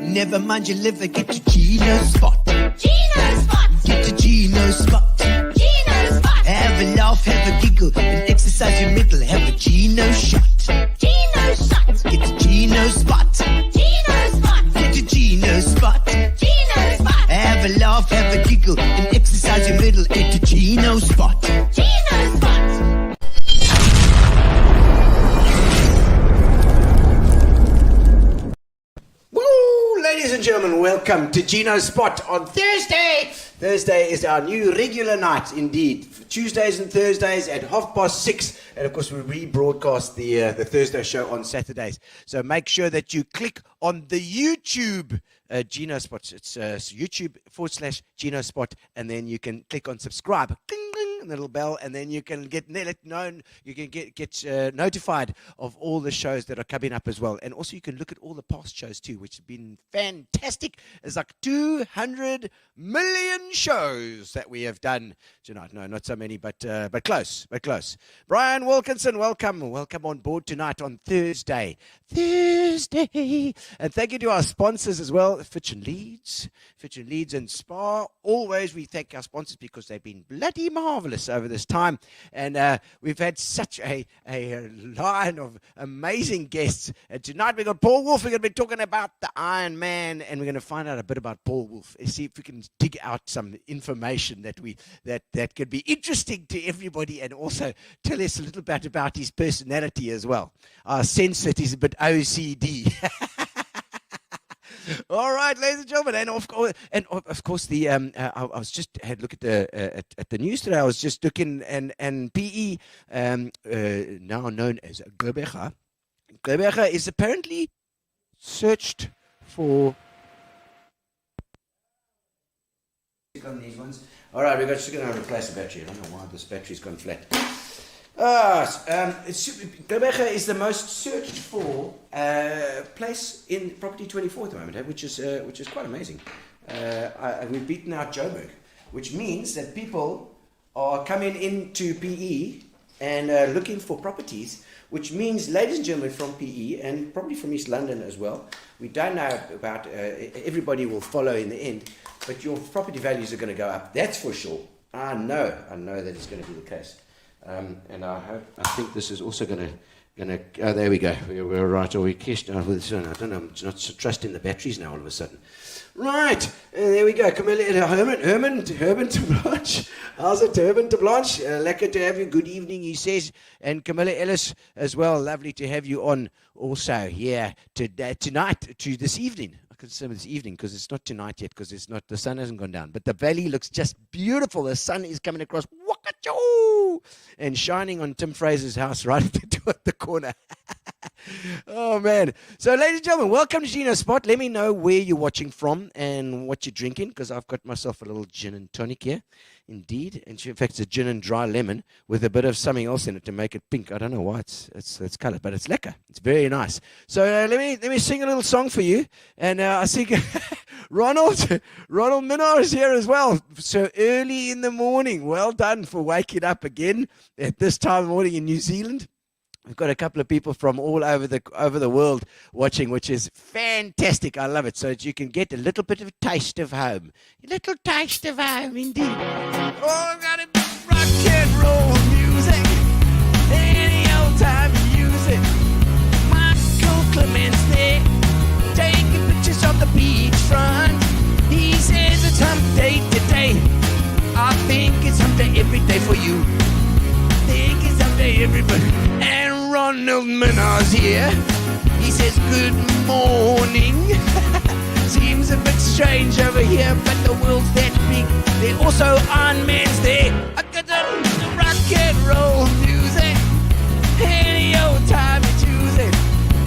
Never mind your liver, get your Gino Spot. Gino Spot. Get your Gino Spot. Gino Spot. Have a laugh, have a giggle, and exercise your middle. Have a Gino shot. Gino shot. Get your Gino Spot. Gino Spot. Get your Gino Spot. Gino Spot. Have a laugh, have a giggle, and exercise your middle. Get your Gino Spot. Gino Spot. Ladies and gentlemen, welcome to Gino Spot on Thursday. Thursday is our new regular night, indeed. Tuesdays and Thursdays at 6:30, and of course we rebroadcast the Thursday show on Saturdays. So make sure that you click on the YouTube Gino Spot. It's YouTube.com/Gino Spot, and then you can click on subscribe. Ding, ding, the little bell, and then you can get known. You can get notified of all the shows that are coming up as well, and also you can look at all the past shows too, which have been fantastic. There's like 200 million shows that we have done tonight. No, not so many, but close, Brian Wilkinson, welcome on board tonight on Thursday, and thank you to our sponsors as well, Fitch and Leeds and Spa. Always we thank our sponsors because they've been bloody marvelous over this time, and we've had such a line of amazing guests. And tonight we've got Paul Wolff. We're going to be talking about the Ironman, and we're going to find out a bit about Paul Wolff and see if we can dig out some information that could be interesting to everybody, and also tell us a little bit about his personality as well. I sense that he's a bit OCD. All right, ladies and gentlemen, and of course, the I was just had a look at the news today. I was just looking, and PE, now known as Gqeberha, is apparently searched for. On these ones. All right, we're just going to replace the battery. I don't know why this battery's gone flat. Gqeberha is the most searched for place in Property 24 at the moment, which is quite amazing. We've beaten out Joburg, which means that people are coming into PE and looking for properties, which means, ladies and gentlemen, from PE and probably from East London as well, we don't know about, everybody will follow in the end, but your property values are going to go up, that's for sure. I know that it's going to be the case. And I think this is also going to. Oh, there we go. We're right. Or we cashed out with this one. I don't know. I'm not so trusting the batteries now. All of a sudden, right? There we go. Camilla, Herman to Blanche. How's it, Herman to Blanche? Lekker to have you. Good evening, he says. And Camilla Ellis as well. Lovely to have you on. Also, yeah, tonight to this evening. Consider this evening because it's not tonight yet because it's not, the sun hasn't gone down, but the valley looks just beautiful. The sun is coming across and shining on Tim Fraser's house right at the corner. Oh man. So ladies and gentlemen, welcome to Gino Spot. Let me know where you're watching from and what you're drinking, because I've got myself a little gin and tonic here. Indeed, and in fact it's a gin and dry lemon with a bit of something else in it to make it pink. I don't know why it's colored, but it's lekker. It's very nice. So let me sing a little song for you, and I think Ronald Minnar is here as well. So early in the morning. Well done for waking up again at this time of morning in New Zealand. We've got a couple of people from all over the world watching, which is fantastic. I love it. So that you can get a little bit of a taste of home. A little taste of home, indeed. Oh, I've got a bit of rock and roll music. Any old time you use it. Michael Clements there, taking pictures of the beachfront. He says it's hump day today. I think it's hump day every day for you. Think it's hump day everybody. And Ronald Minnar's here. He says good morning. Seems a bit strange over here, but the world's that big. There also Ironman's there. I got the rock and roll music. Any old time you choose it.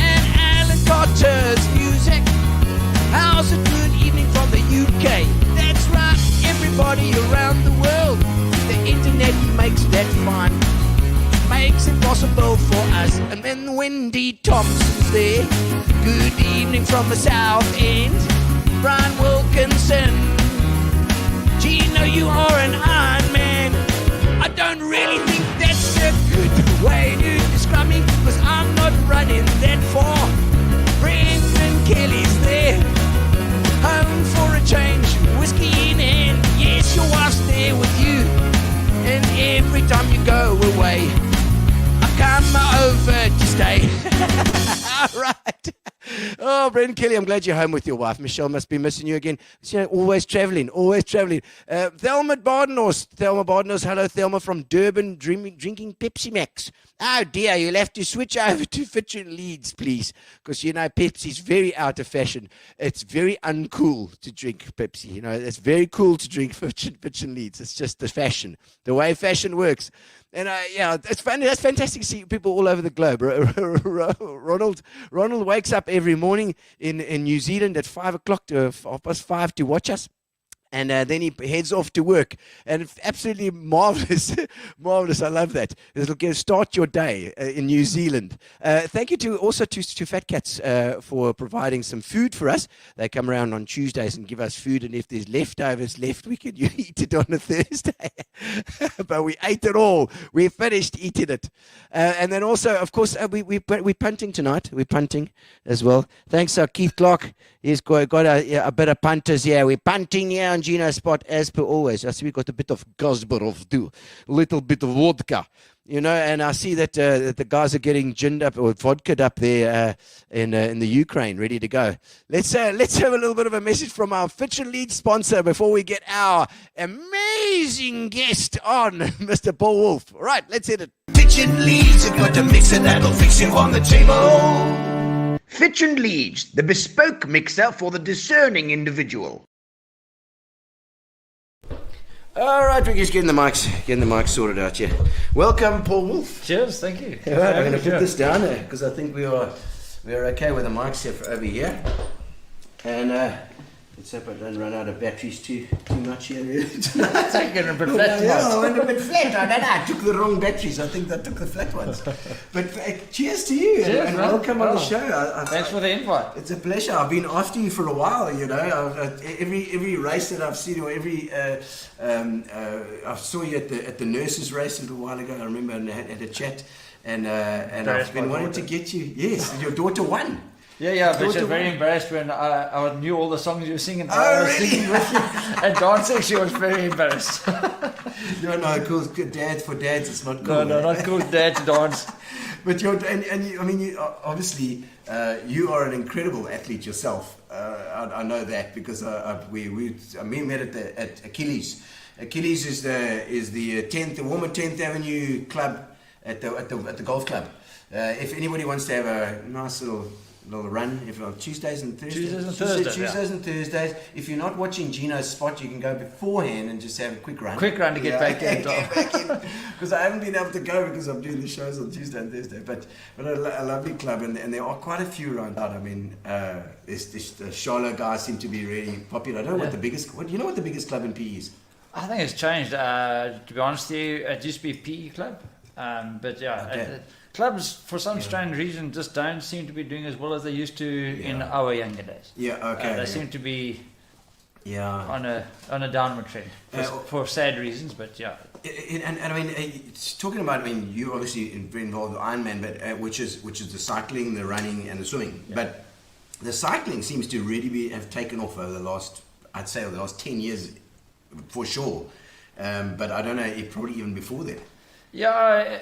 And Alan Carter's music. How's a good evening from the UK? That's right, everybody around the world. The internet makes that fun. Makes it possible for us. And then Wendy Thompson's there. Good evening from the South End. Brian Wilkinson. Gino, you are an Iron Man. I don't really think that's a good way to describe me, because I'm not running that far. Brendan Kelly's there. Home for a change. Whiskey in hand. Yes, your wife's there with you. And every time you go away, come over to stay. All right. Oh, Brendan Kelly, I'm glad you're home with your wife. Michelle must be missing you again. You know, always traveling. Thelma Bardenhorst. Hello, Thelma from Durban, drinking Pepsi Max. Oh, dear, you'll have to switch over to Fitch and Leeds, please, because, you know, Pepsi's very out of fashion. It's very uncool to drink Pepsi. You know, it's very cool to drink Fitch and Leeds. It's just the fashion, the way fashion works. And yeah, it's fun. That's fantastic to see people all over the globe. Ronald wakes up every morning in New Zealand at 5 o'clock to 5:30 to watch us. And then he heads off to work. And absolutely marvelous. Marvelous. I love that. It'll start your day in New Zealand. Thank you to Fat Cats for providing some food for us. They come around on Tuesdays and give us food. And if there's leftovers left, we can eat it on a Thursday. But we ate it all. We finished eating it. And then also, of course, we're punting tonight. We're punting as well. Thanks, Keith Clark. He's got a bit of punters here. We're punting here on Gino Spot as per always. I see we got a bit of Gazbarov too, a little bit of vodka, you know. And I see that the guys are getting ginned up or vodka'd up there in the Ukraine, ready to go. Let's have a little bit of a message from our Fitch and Lead sponsor before we get our amazing guest on, Mr. Paul Wolff. All right, let's hit it. Fitch and Leeds, you've got to mix it, that'll fix you on the table. Fitch and Leeds, the bespoke mixer for the discerning individual. All right, we're just getting the mics sorted out here. Welcome, Paul Wolff. Cheers, thank you. All right, I'm going to put this down there because I think we're okay with the mics here over here. And let's hope I don't run out of batteries too much here. It's getting a bit flat. Yeah, I went a bit flat. I don't know. I took the wrong batteries. I think I took the flat ones. But cheers to you and welcome on the show. Thanks for the invite. It's a pleasure. I've been after you for a while. You know, every race that I've seen, or every I saw you at the nurses race a little while ago. I remember and had a chat, and I've been wanting to get you. Yes, your daughter won. Yeah, but she was very embarrassed when I knew all the songs you were singing. Oh, I was really? singing with you and dancing. She was very embarrassed. No, cool. Dads for dads, it's not cool. No, not cool. Dad to dance. But you obviously you are an incredible athlete yourself. I know that because we met at Achilles. Achilles is the 10th Avenue club at the golf club. If anybody wants to have a nice little run, if on Tuesdays and Thursdays. Thursdays. If you're not watching Gino Spot, you can go beforehand and just have a quick run. To get back in. Because I haven't been able to go because I'm doing the shows on Tuesday and Thursday. But a lovely club, and there are quite a few around out. I mean, the Charlotte guys seem to be really popular. I don't know what the biggest club in PE is. I think it's changed. To be honest with you, it used to be a PE club. But yeah, okay. Clubs, for some strange reason, just don't seem to be doing as well as they used to in our younger days. Yeah, okay. They seem to be Yeah. on a downward trend for sad reasons, but yeah. And I mean, it's talking about. I mean, you're obviously very involved with Ironman, but which is the cycling, the running, and the swimming. Yeah. But the cycling seems to really have taken off over the last 10 years, for sure. But I don't know, probably even before that. Yeah,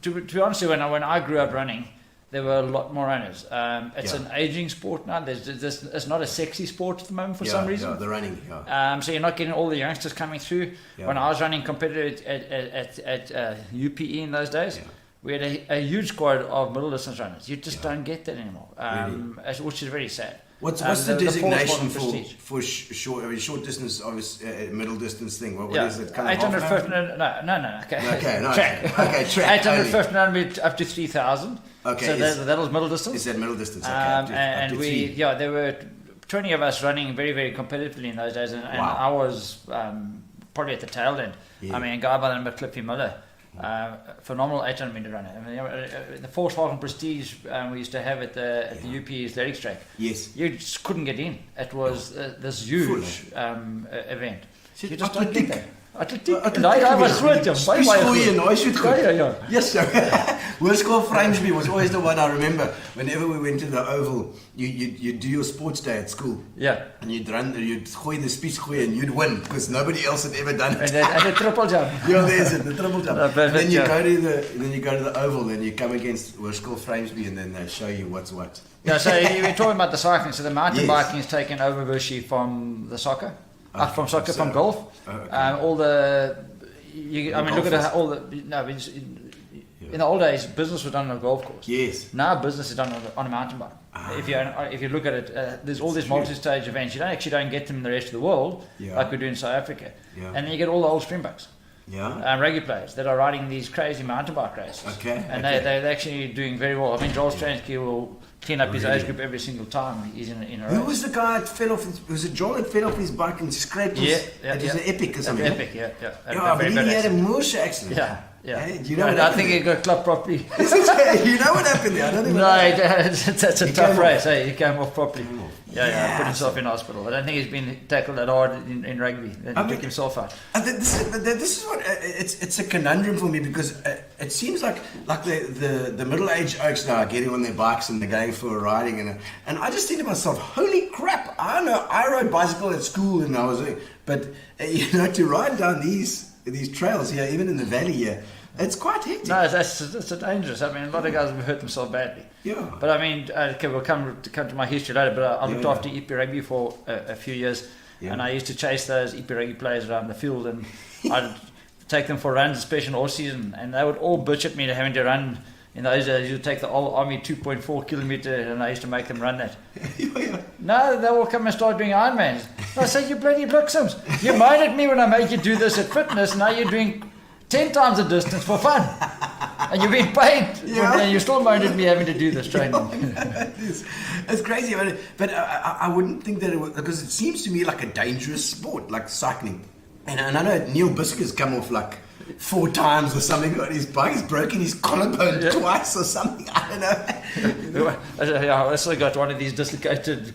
to be honest, when I grew up running, there were a lot more runners. It's an aging sport now. It's not a sexy sport at the moment for some reason. Yeah, the running. Yeah. So you're not getting all the youngsters coming through. Yeah. When I was running competitive at UPE in those days, we had a huge squad of middle distance runners. You just don't get that anymore, which is very sad. What's the designation prestige. for short distance, obviously, middle distance thing? What is it? 850, no. Okay. Track. 850 up to 3,000. Okay. So that was middle distance. Is that middle distance? Okay. And there were 20 of us running very, very competitively in those days, and I was probably at the tail end. Yeah. I mean, a guy by the name of Cliffy Miller, phenomenal 800 meter runner. I mean, the Volkswagen Prestige we used to have at the UP athletics track. Yes. You just couldn't get in. It was this huge event. Zit You just don't get atletiek. that. Atletiek. Daai was groot, ja. Baie Spiesgoeie en groot. daai shoot goed. Ja. Yes, sir. Hoërskool Framesby was always the one I remember. Whenever we went to the Oval, you do your sports day at school. Yeah. And you'd gooi the spiesgoeie and you'd win because nobody else had ever done it. And the triple jump. Yeah, there's it, the triple jump. No, but then you go to the Oval and you come against Hoërskool Framesby and then they show you what's what. Yeah, so you were talking about the cycling. So the mountain biking is taken over virtually from the soccer. From golf. All the... look at all the... In the old days, business was done on a golf course. Yes. Now business is done on a mountain bike. If you look at it, there's all these multi-stage events. You don't get them in the rest of the world like we do in South Africa. Yeah. And then you get all the old Springboks. Yeah. Rugby players that are riding these crazy mountain bike races. Okay. And they're actually doing very well. I mean, Joel Stransky will clean up his age group every single time he's in a race. Who was the guy that fell off? Was it Joel that fell off his bike and scraped his... It was an epic or something. An epic, yeah. But he had a Moorish accident. Yeah. Hey, do you know what I think he got clubbed properly. You know what happened there? I don't think that's a tough race. He came off properly. Put himself in hospital. I don't think he's been tackled that hard in rugby. He took himself out. This is what it's a conundrum for me because it seems like the middle-aged oaks now are getting on their bikes and they're going for a riding and I just think to myself, holy crap! I rode bicycle at school and I was, but to ride down these trails here, even in the valley here. It's quite hectic. No, it's dangerous. I mean, a lot of guys have hurt themselves badly. Yeah. But I mean, we'll come to my history later, but I looked after EP Rugby for a few years, and I used to chase those EP Rugby players around the field, and I'd take them for runs, especially in all season, and they would all bitch at me having to run. In those days, you'd take the old army 2.4 kilometer, and I used to make them run that. No, they will come and start doing Ironmans. I said, you bloody Bliksums. You minded me when I made you do this at fitness, now you're doing 10 times the distance for fun. And you've been paid, and you still minded me having to do this training. It's crazy, but I wouldn't think that it would, because it seems to me like a dangerous sport, like cycling. And I know Neil Biscuit's come off like 4 times or something on his bike. He's broken his collarbone twice or something. I don't know. I also got one of these dislocated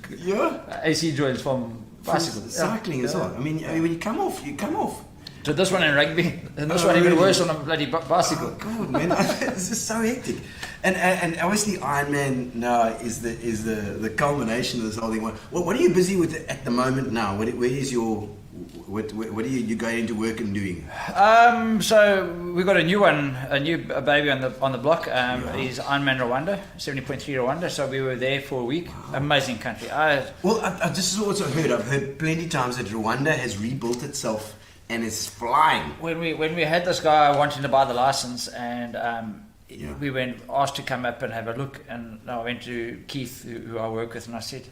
AC joints from bicycle. Cycling as well. I mean, when you come off, you come off. So this one in rugby, and this one even worse on a bloody bicycle. Oh, God, man, this is so hectic. And obviously Ironman now is the culmination of this whole thing. What are you busy with at the moment now? Where is your... What are you going into work and doing? So we've got a new baby on the block. He's Ironman Rwanda, 70.3 Rwanda. So we were there for a week. Wow. Amazing country. I just also heard. I've heard plenty of times that Rwanda has rebuilt itself and is flying. When we had this guy wanting to buy the license, and we went asked to come up and have a look, and I went to Keith, who I work with, and I said,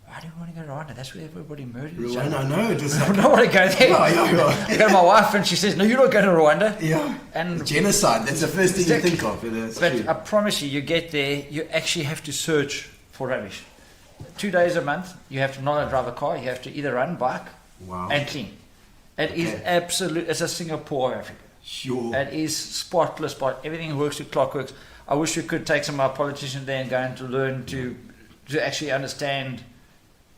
why do you want to go to Rwanda? That's where everybody murdered each other. I know. I don't want to go there. I go to my wife and she says, no, you don't go to Rwanda. Yeah. And genocide, that's the first thing you think of. But I promise you get there, you actually have to search for rubbish. 2 days a month, you have to not only drive a car, you have to either run, bike, and clean. It is absolute. It's a Singapore of Africa. Sure. It is spotless, everything works to clockworks. I wish we could take some of our politicians there and go and to learn to actually understand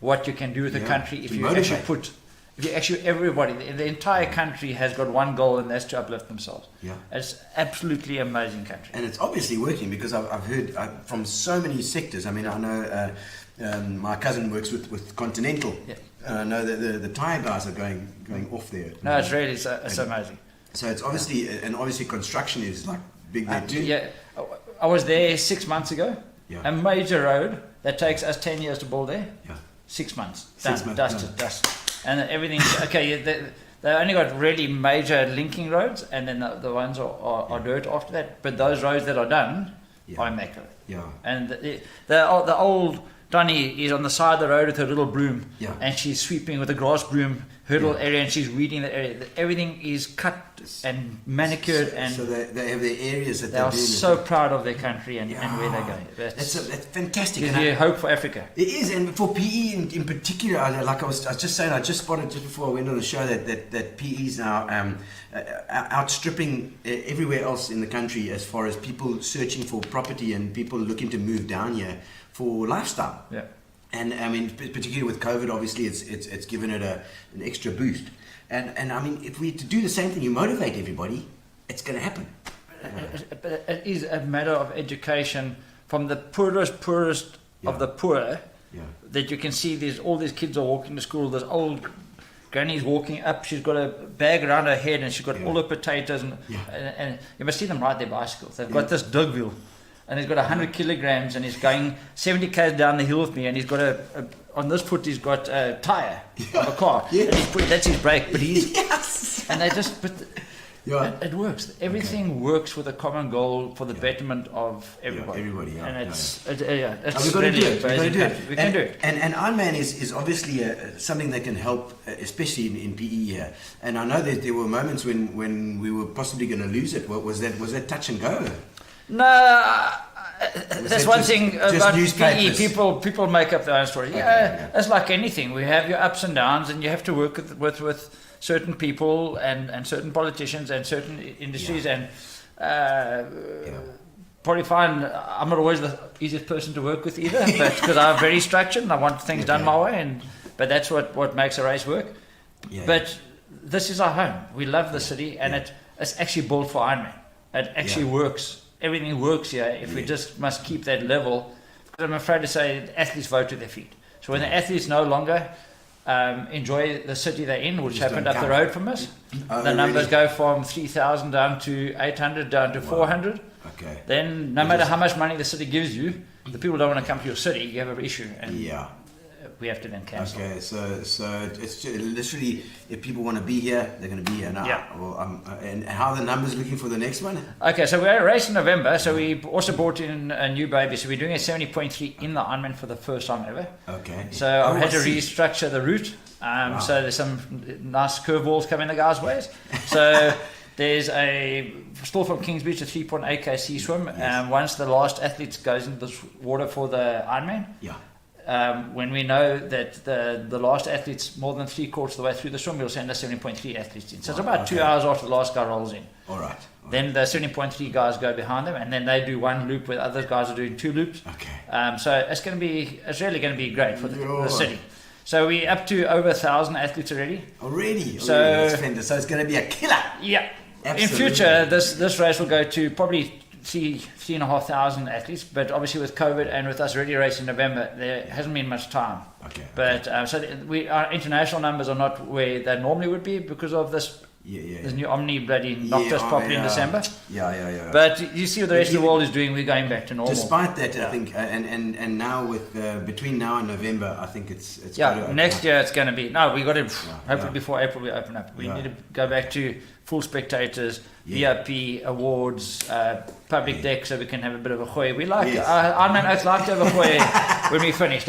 what you can do with the Yeah, country if to you motivate. everybody, the entire country has got one goal, and that's to uplift themselves. Yeah. It's absolutely amazing country. And it's obviously working because I've heard from so many sectors. I mean, I know my cousin works with Continental. Yeah. I know that the tyre guys are going off there. No, it's really it's amazing. So it's obviously, and obviously construction is like big there too. Yeah, I was there 6 months ago. Yeah. A major road that takes us 10 years to build there. Yeah. 6 months. 6 Done. months, Dust. And everything's okay. They only got really major linking roads, and then the ones are dirt after that. But those roads that are done are immaculate. Yeah. And the old Donny is on the side of the road with her little broom, Yeah. and she's sweeping with a grass broom her little area, and she's weeding the area. Everything is cut and manicured, and so they have their areas that they are doing so proud of their country and where they're going. That's fantastic. Gives And you hope for Africa. it is, and for PE in particular, I was just saying, I just spotted just before I went on the show that PE is now outstripping everywhere else in the country as far as people searching for property and people looking to move down here for lifestyle. Yeah. And I mean, particularly with COVID, obviously, it's given it an extra boost. And I mean, if we to do the same thing, you motivate everybody, it's going to happen. But it is a matter of education from the poorest of the poor. Yeah. That you can see all these kids are walking to school. There's old granny's walking up. She's got a bag around her head and she's got all her potatoes and you must see them ride their bicycles. They've got this dog wheel. And he's got 100 kilograms, and he's going 70 k's down the hill with me. And he's got on this foot he's got a tire of a car. Yeah. And that's his brake. But he's Yes. and they just it works. Everything works with a common goal for the betterment of everybody. Everybody, yeah. And it's we've it's got to really do it. We've got to amazing do country. it. We can do it. And Ironman is obviously something that can help, especially in PE here. And I know that there were moments when we were possibly going to lose it. What was that? Was that touch and go? No, that's that one just- thing just about PE. newspapers? People make up their own story. It's like anything. We have your ups and downs, and you have to work with certain people and certain politicians and certain industries and. Probably find I'm not always the easiest person to work with either, but because I'm very structured and I want things done my way, but that's what makes a race work. Yeah. But this is our home. We love the city, and it's actually built for Ironman. It actually works. Everything works here. If we just must keep that level. I'm afraid to say athletes vote with their feet. So when the athletes no longer enjoy the city they're in, which Just happened don't up the count. road from us, Oh, the numbers really? go from 3,000 down to 800 down to 400. Okay. Then no matter how much money the city gives you, the people don't want to come to your city. You have an issue, and we have to then cancel. Okay, so it's just literally, if people want to be here, they're going to be here now. Yeah. Well, and how are the numbers looking for the next one? Okay, so we're at a race in November, so we also brought in a new baby. So we're doing a 70.3 in the Ironman for the first time ever. Okay. So I've had to I see. restructure the route. So there's some nice curveballs coming the guys' ways. So there's still from Kings Beach, a 3.8k sea swim. Once the last athlete goes into the water for the Ironman, when we know that the last athlete's more than 3/4 of the way through the swim, we'll send us 7.3 athletes in. So it's about 2 hours after the last guy rolls in. All right. Then the 7.3 guys go behind them, and then they do one loop where other guys are doing 2 loops. Okay. So it's really going to be great for the city. So we're up to over 1,000 athletes already. Already. So- That's fantastic. So it's going to be a killer. Yeah. Absolutely. In future, this race will go to probably 3,500 athletes, but obviously with COVID and with us already racing in November, there hasn't been much time. Okay. But our international numbers are not where they normally would be because of this. This new Omni bloody knocked us properly in December. Yeah. But you see what the rest of the world is doing. We're going back to normal. Despite that, I think, and now with between now and November, I think it's next year it's going to be we got to hopefully before April we open up. We need to go back to full spectators, VIP awards, public deck, so we can have a bit of a gooi. We like Ironman Oaks like to have a gooi when we finish.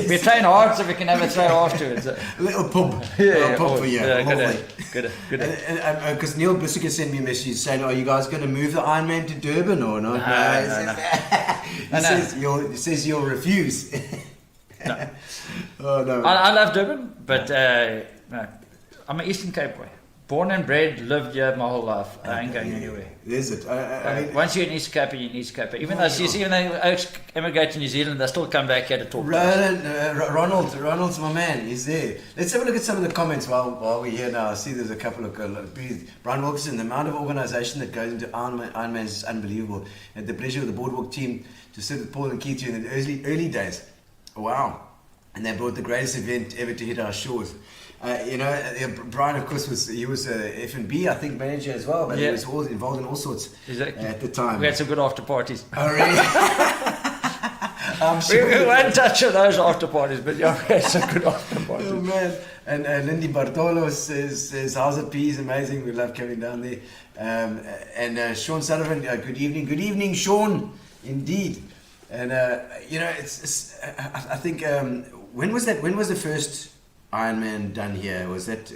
We train hard so we can have a throw afterwards. a little pub, for you. Good. Because Neil Bissika sent me a message saying, "Are you guys going to move the Ironman to Durban or not?" No. He says you'll refuse. Oh no! I love Durban, but no. I'm an Eastern Cape boy. born and bred, lived here my whole life. I ain't going anywhere. There's it. I mean, Once you're in East Cape, you're in East Cape. Even though they emigrate to New Zealand, they still come back here to talk to us. Ronald's my man. He's there. Let's have a look at some of the comments while we're here now. I see there's a couple of Brian Wilkinson. The amount of organisation that goes into Ironman is unbelievable. Had the pleasure of the Boardwalk team to sit with Paul and Keith in the early days. Wow. And they brought the greatest event ever to hit our shores. Brian, of course, was F&B, I think, manager as well, but he was all involved in all sorts at the time. We had some good after parties. Oh, really? I'm sure. We won't touch on those after parties, but yeah, we had some good after parties. Oh, man. And Lindy Bartolo says, how's it, P? Is amazing. We love coming down there. And Sean Sullivan, good evening. Good evening, Sean. Indeed. And, I think, when was the first Ironman done here? Was that?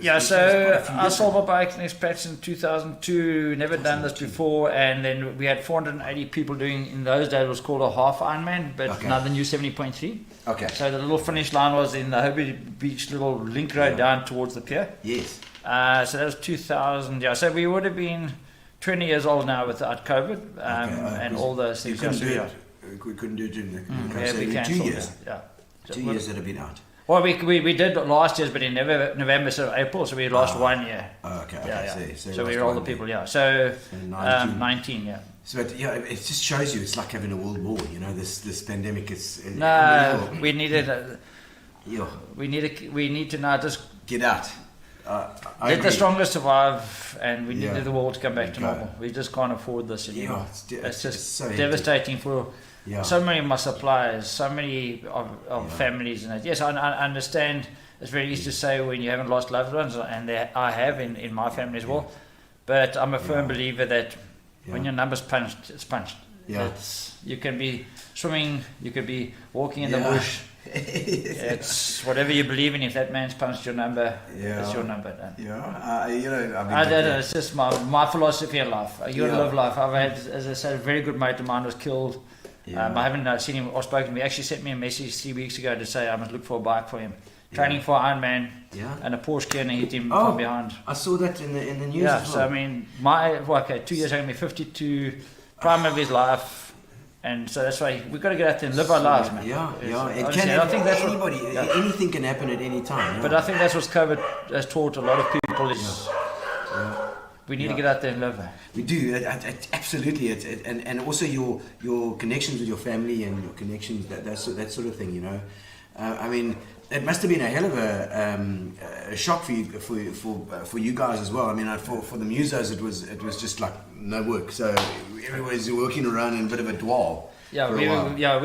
Yeah, so I sold my bike next patch in 2002. Never done this before, and then we had 480 people doing. In those days, it was called a half Ironman, but now the new 70.3. Okay. So the little finish line was in the Hobie Beach little link road down towards the pier. Yes. So that was 2000. Yeah. So we would have been 20 years old now without COVID and all those things. We couldn't do it during the we 2 years. Yeah. 2 years that have been out. Well, we did last year's, but in November, so April, so we lost 1 year. Oh, okay. Yeah. So we were older people, yeah. So 19, yeah. So it just shows you it's like having a world war. This pandemic is. We needed. We need to now just get out. Let the strongest survive, and we need the world to come back to normal. We just can't afford this anymore. It's just so devastating for. Yeah. So many of my suppliers, so many of families, and yes, I understand. It's very easy to say when you haven't lost loved ones, and I have in my family as well. But I'm a firm believer that when your number's punched, it's punched. Yeah. You can be swimming, you could be walking in the bush. It's whatever you believe in. If that man's punched your number, it's your number. It's just my philosophy in life. You gotta live life. I've had, as I said, a very good mate of mine was killed. I haven't seen him or spoken to him. He actually sent me a message 3 weeks ago to say I must look for a bike for him. Training for Ironman, and a Porsche Kern hit him from behind. I saw that in the news. Yeah, as well. So I mean, 2 years ago, 52, prime of his life, and so that's why we've got to get out there and live our lives, man. It can happen to anybody. Anything can happen at any time. But I think that's what COVID has taught a lot of people is. We need to get out there and live. We do, absolutely. And also your connections with your family and your connections, that sort of thing. I mean, it must have been a hell of a shock for you guys as well. I mean, for the musos, it was just like no work. So everybody's working around in a bit of a dwell. We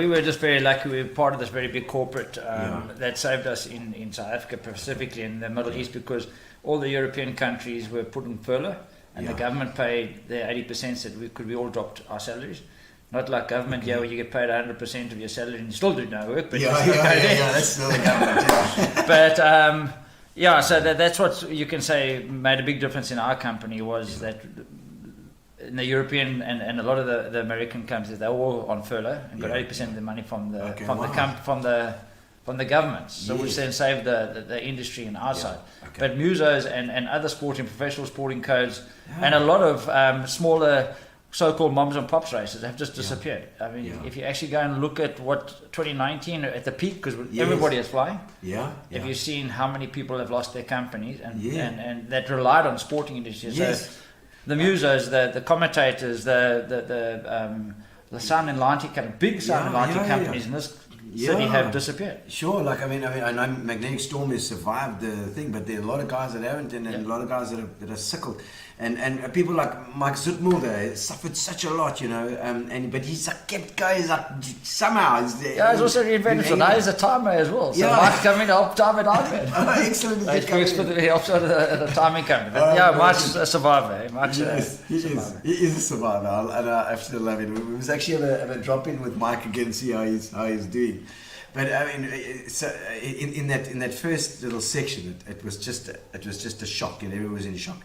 were just very lucky. We were part of this very big corporate that saved us in South Africa, specifically in the Middle East, because all the European countries were put in furlough, and the government paid their 80%. So we all dropped our salaries. Not like government where you get paid 100% of your salary and you still do no work. But that's still the government. But so that's what you can say made a big difference in our company was that in the European and a lot of the American companies, they were all on furlough and got 80% of the money from the government, so which then saved the industry on our side. But musos and other professional sporting codes and a lot of smaller so-called moms and pops races have just disappeared. I mean, if you actually go and look at what 2019 at the peak, because everybody is flying. Have you seen how many people have lost their companies and that relied on sporting industry? So the musos, the commentators, the sound and lighting companies, big sound and lighting companies in this city have disappeared. Sure, I know Magnetic Storm has survived the thing, but there are a lot of guys that haven't, and a lot of guys that are sickled. And people like Mike Zoetmulder suffered such a lot, but he's kept going, somehow. He's also reinvented, so now he's a timer as well. So Mike's coming to help time at Ironman. Excellent. He helps out at a timing company. But Mike's a survivor. He is a survivor, and I absolutely love it. We was actually have a drop in with Mike again and see how he's doing. But I mean, so in that first little section, it was just a shock, and everyone was in shock.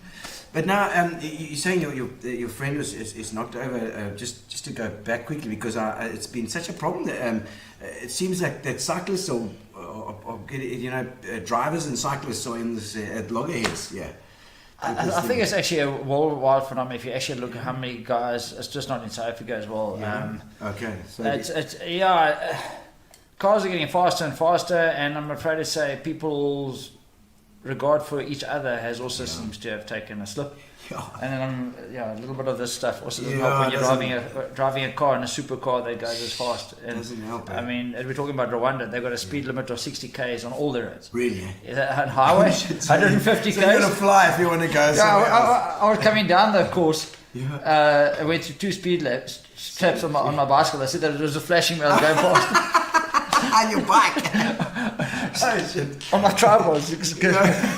But now you're saying your friend is knocked over. Just to go back quickly, because it's been such a problem that it seems like that cyclists or drivers and cyclists are in this at loggerheads. I think it's actually a worldwide phenomenon. If you actually look at how many guys, it's just not in South Africa as well. Okay, so cars are getting faster and faster, and I'm afraid to say people's regard for each other has also seems to have taken a slip. And then a little bit of this stuff also doesn't help when you're driving a car in a supercar that goes as fast. And doesn't help. I mean, we're talking about Rwanda. They've got a speed limit of 60 k's on all the roads. Really? On highway, 150 So you're gonna k's. fly if you want to go somewhere else. I was coming down the course. I went through 2 speed steps on my bicycle. I said that it was a flashing when I was going fast. On your bike. Oh shit. On my tripod,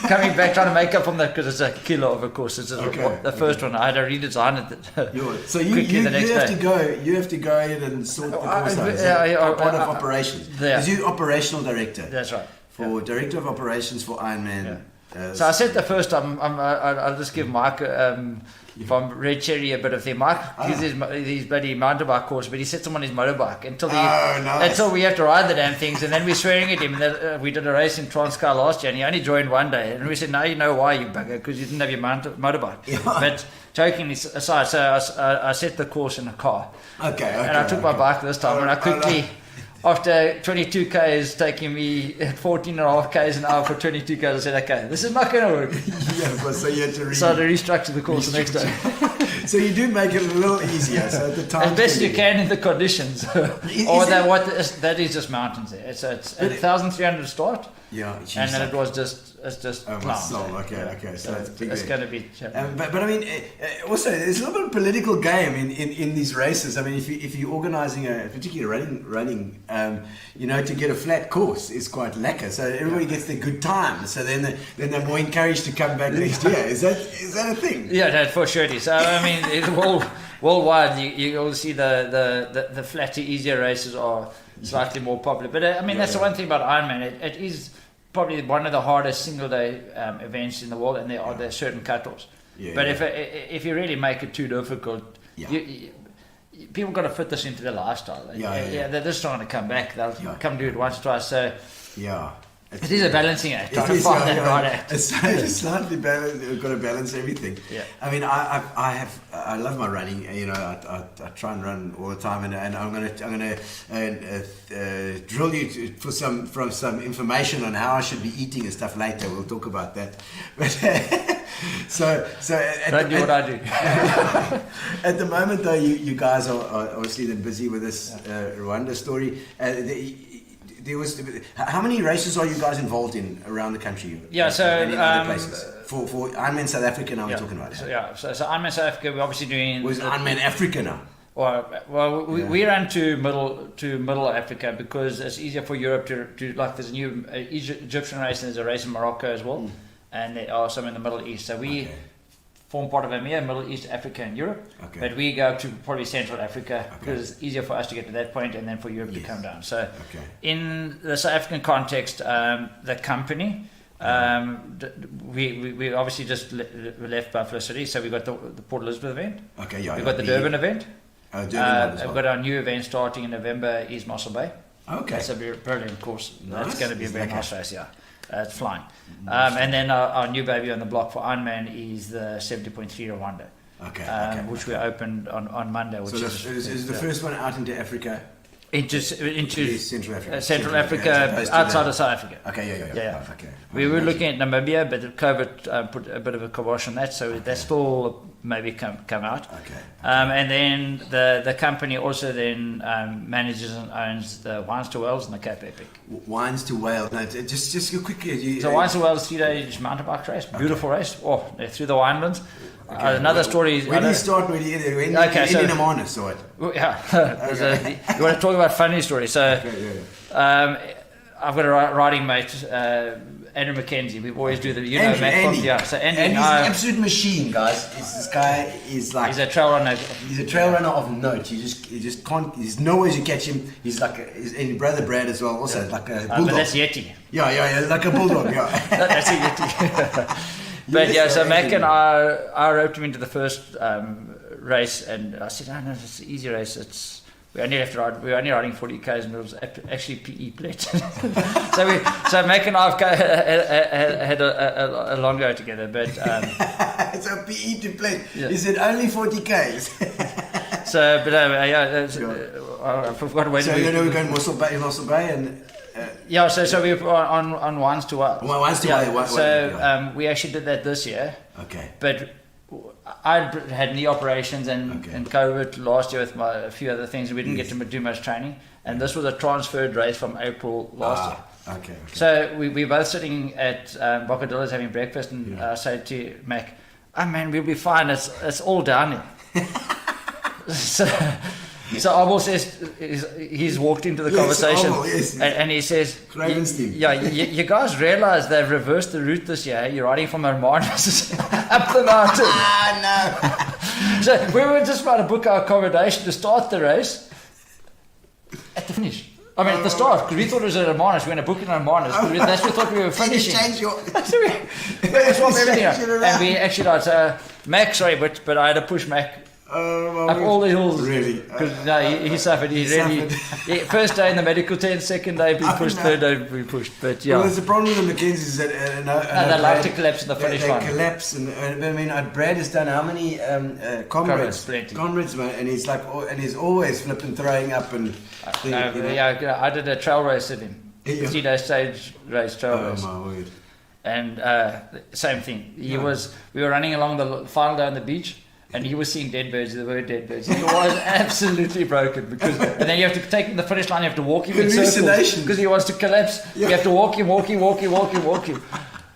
coming back trying to make up on that because it's a kilo of a course. It's the first one. I had to redesign it. So you have to go ahead and sort the course out. Part of operations. Because you're operational director. That's right. Director of operations for Ironman. So I said the first time, I'll just give Mike from Red Cherry a bit of thing. Mike uses his bloody mountain bike course, but he sets him on his motorbike until we have to ride the damn things, and then we're swearing at him that we did a race in Transkei last year, and he only joined one day, and we said, now you know why, you bugger, because you didn't have your motorbike. But joking aside, so I set the course in a car. Okay. And I took my bike this time, and I quickly... After 22 k's taking me at 14.5 k's an hour for 22 k's, I said, okay, this is not going to work. So you had to restructure the course the next day. So you do make it a little easier. So at the time, as best you can in the conditions. That is just mountains there. It's 1,300 start. Yeah, and then it's just clouds. Okay. So it's going to be. But I mean, also there's a little bit of political game in these races. I mean, if you're organising a particular running, to get a flat course is quite lekker. So everybody gets their good time. So then they're more encouraged to come back next year. Is that a thing? Yeah, no, for sure it is. I mean, worldwide, you will see the flatter, easier races are slightly more popular. But I mean, that's the one thing about Ironman. It is probably one of the hardest single-day events in the world, and there are certain cut-offs. But if you really make it too difficult, people got to fit this into their lifestyle. They're just not going to come back. They'll come do it once, twice. So it is a balancing act. Trying to find that right act. It's slightly balanced. We've got to balance everything. Yeah. I mean, I love my running. I try and run all the time, and I'm gonna drill you for some information on how I should be eating and stuff later. We'll talk about that. But so don't do what I do. At the moment, though, you guys are obviously busy with this Rwanda story. How many races are you guys involved in around the country? So any other places? For Ironman South Africa now we're talking about. So Ironman South Africa we're obviously doing. Was Ironman Africa now? We ran to middle Africa because it's easier for Europe to like. There's a new Egyptian race and there's a race in Morocco as well, and there are some in the Middle East. So we form part of EMEA, Middle East, Africa and Europe. But we go to probably Central Africa because it's easier for us to get to that point and then for Europe to come down. So in the South African context, the company, we obviously just left Buffalo City, so we got the Port Elizabeth event. We've got the Durban event. We've got our new event starting in November is Mossel Bay. That's a brilliant course. Nice. That's going to be a very nice race, it's flying. And then our new baby on the block for Ironman is the 70.3 Rwanda, which we opened on Monday. Which is the first one out into Africa? Into Central Africa. Central Africa, outside of South Africa. Okay. We were looking at Namibia, but COVID put a bit of a kibosh on that, so that's still maybe come out. And then the company also then manages and owns the Wines to Wales and the Cape Epic. Wines to Wales. No, just quickly. So Wines to Wales 3-day mountain bike race, beautiful race. Oh, they're through the winelands. Another story. When do you start? When you in Amanus or what? You want to talk about funny stories? So, I've got a riding mate, Andrew McKenzie. We always do the Matt. So Andy and he's an absolute machine, guys. This guy is like he's a trail runner. He's a trail runner of note. You just can't. There's no way you catch him. He's like and brother Brad as well. Also like a bulldog. But that's Yeti. Yeah, like a bulldog. That's a Yeti. But so Mac and I roped him into the first race, and I said, "Oh no, it's an easy race. It's we only have to ride. We were only riding 40 k's, and it was actually PE plate. so Mac and I had a long go together. But so PE to plate. Is it only 40 k's? So, but I forgot where. So we're going Mossel Bay, and. So we were on Wines to Wild. Wines to Wild. We actually did that this year. Okay. But I had knee operations and COVID last year with a few other things. We didn't get to do much training, and this was a transferred race from April last year. Okay. So we both sitting at Bocadillo's having breakfast, and I said to Mac, "Oh man, we'll be fine. It's all downhill." So Abel says he's walked into the conversation, and he says, you guys realise they've reversed the route this year. You're riding from Hermanus up the mountain." No. So we were just about to book our accommodation to start the race at the finish. I mean, at the start, because we thought it was at Hermanus. We went to book it at Hermanus. That's what we thought we were finishing. So we swapped everything out. And we actually died. Mac, sorry, but I had to push Mac up all the hills. Really? Because he suffered. He first day in the medical tent, second day we pushed, third day we pushed. But yeah. Well, there's a problem with the Mackenzies that they like to collapse in the finish line. They collapse, and I mean, Brad has done how many comrades, man, and he's like, and he's always flipping, throwing up, and. I did a trail race with him. 3-day stage race trail race. Oh my word! And same thing. We were running along the final day on the beach. And he was seeing dead birds. There were dead birds. He was absolutely broken and then you have to take him to the finish line. You have to walk him in circles because he wants to collapse. Yeah. You have to walk him.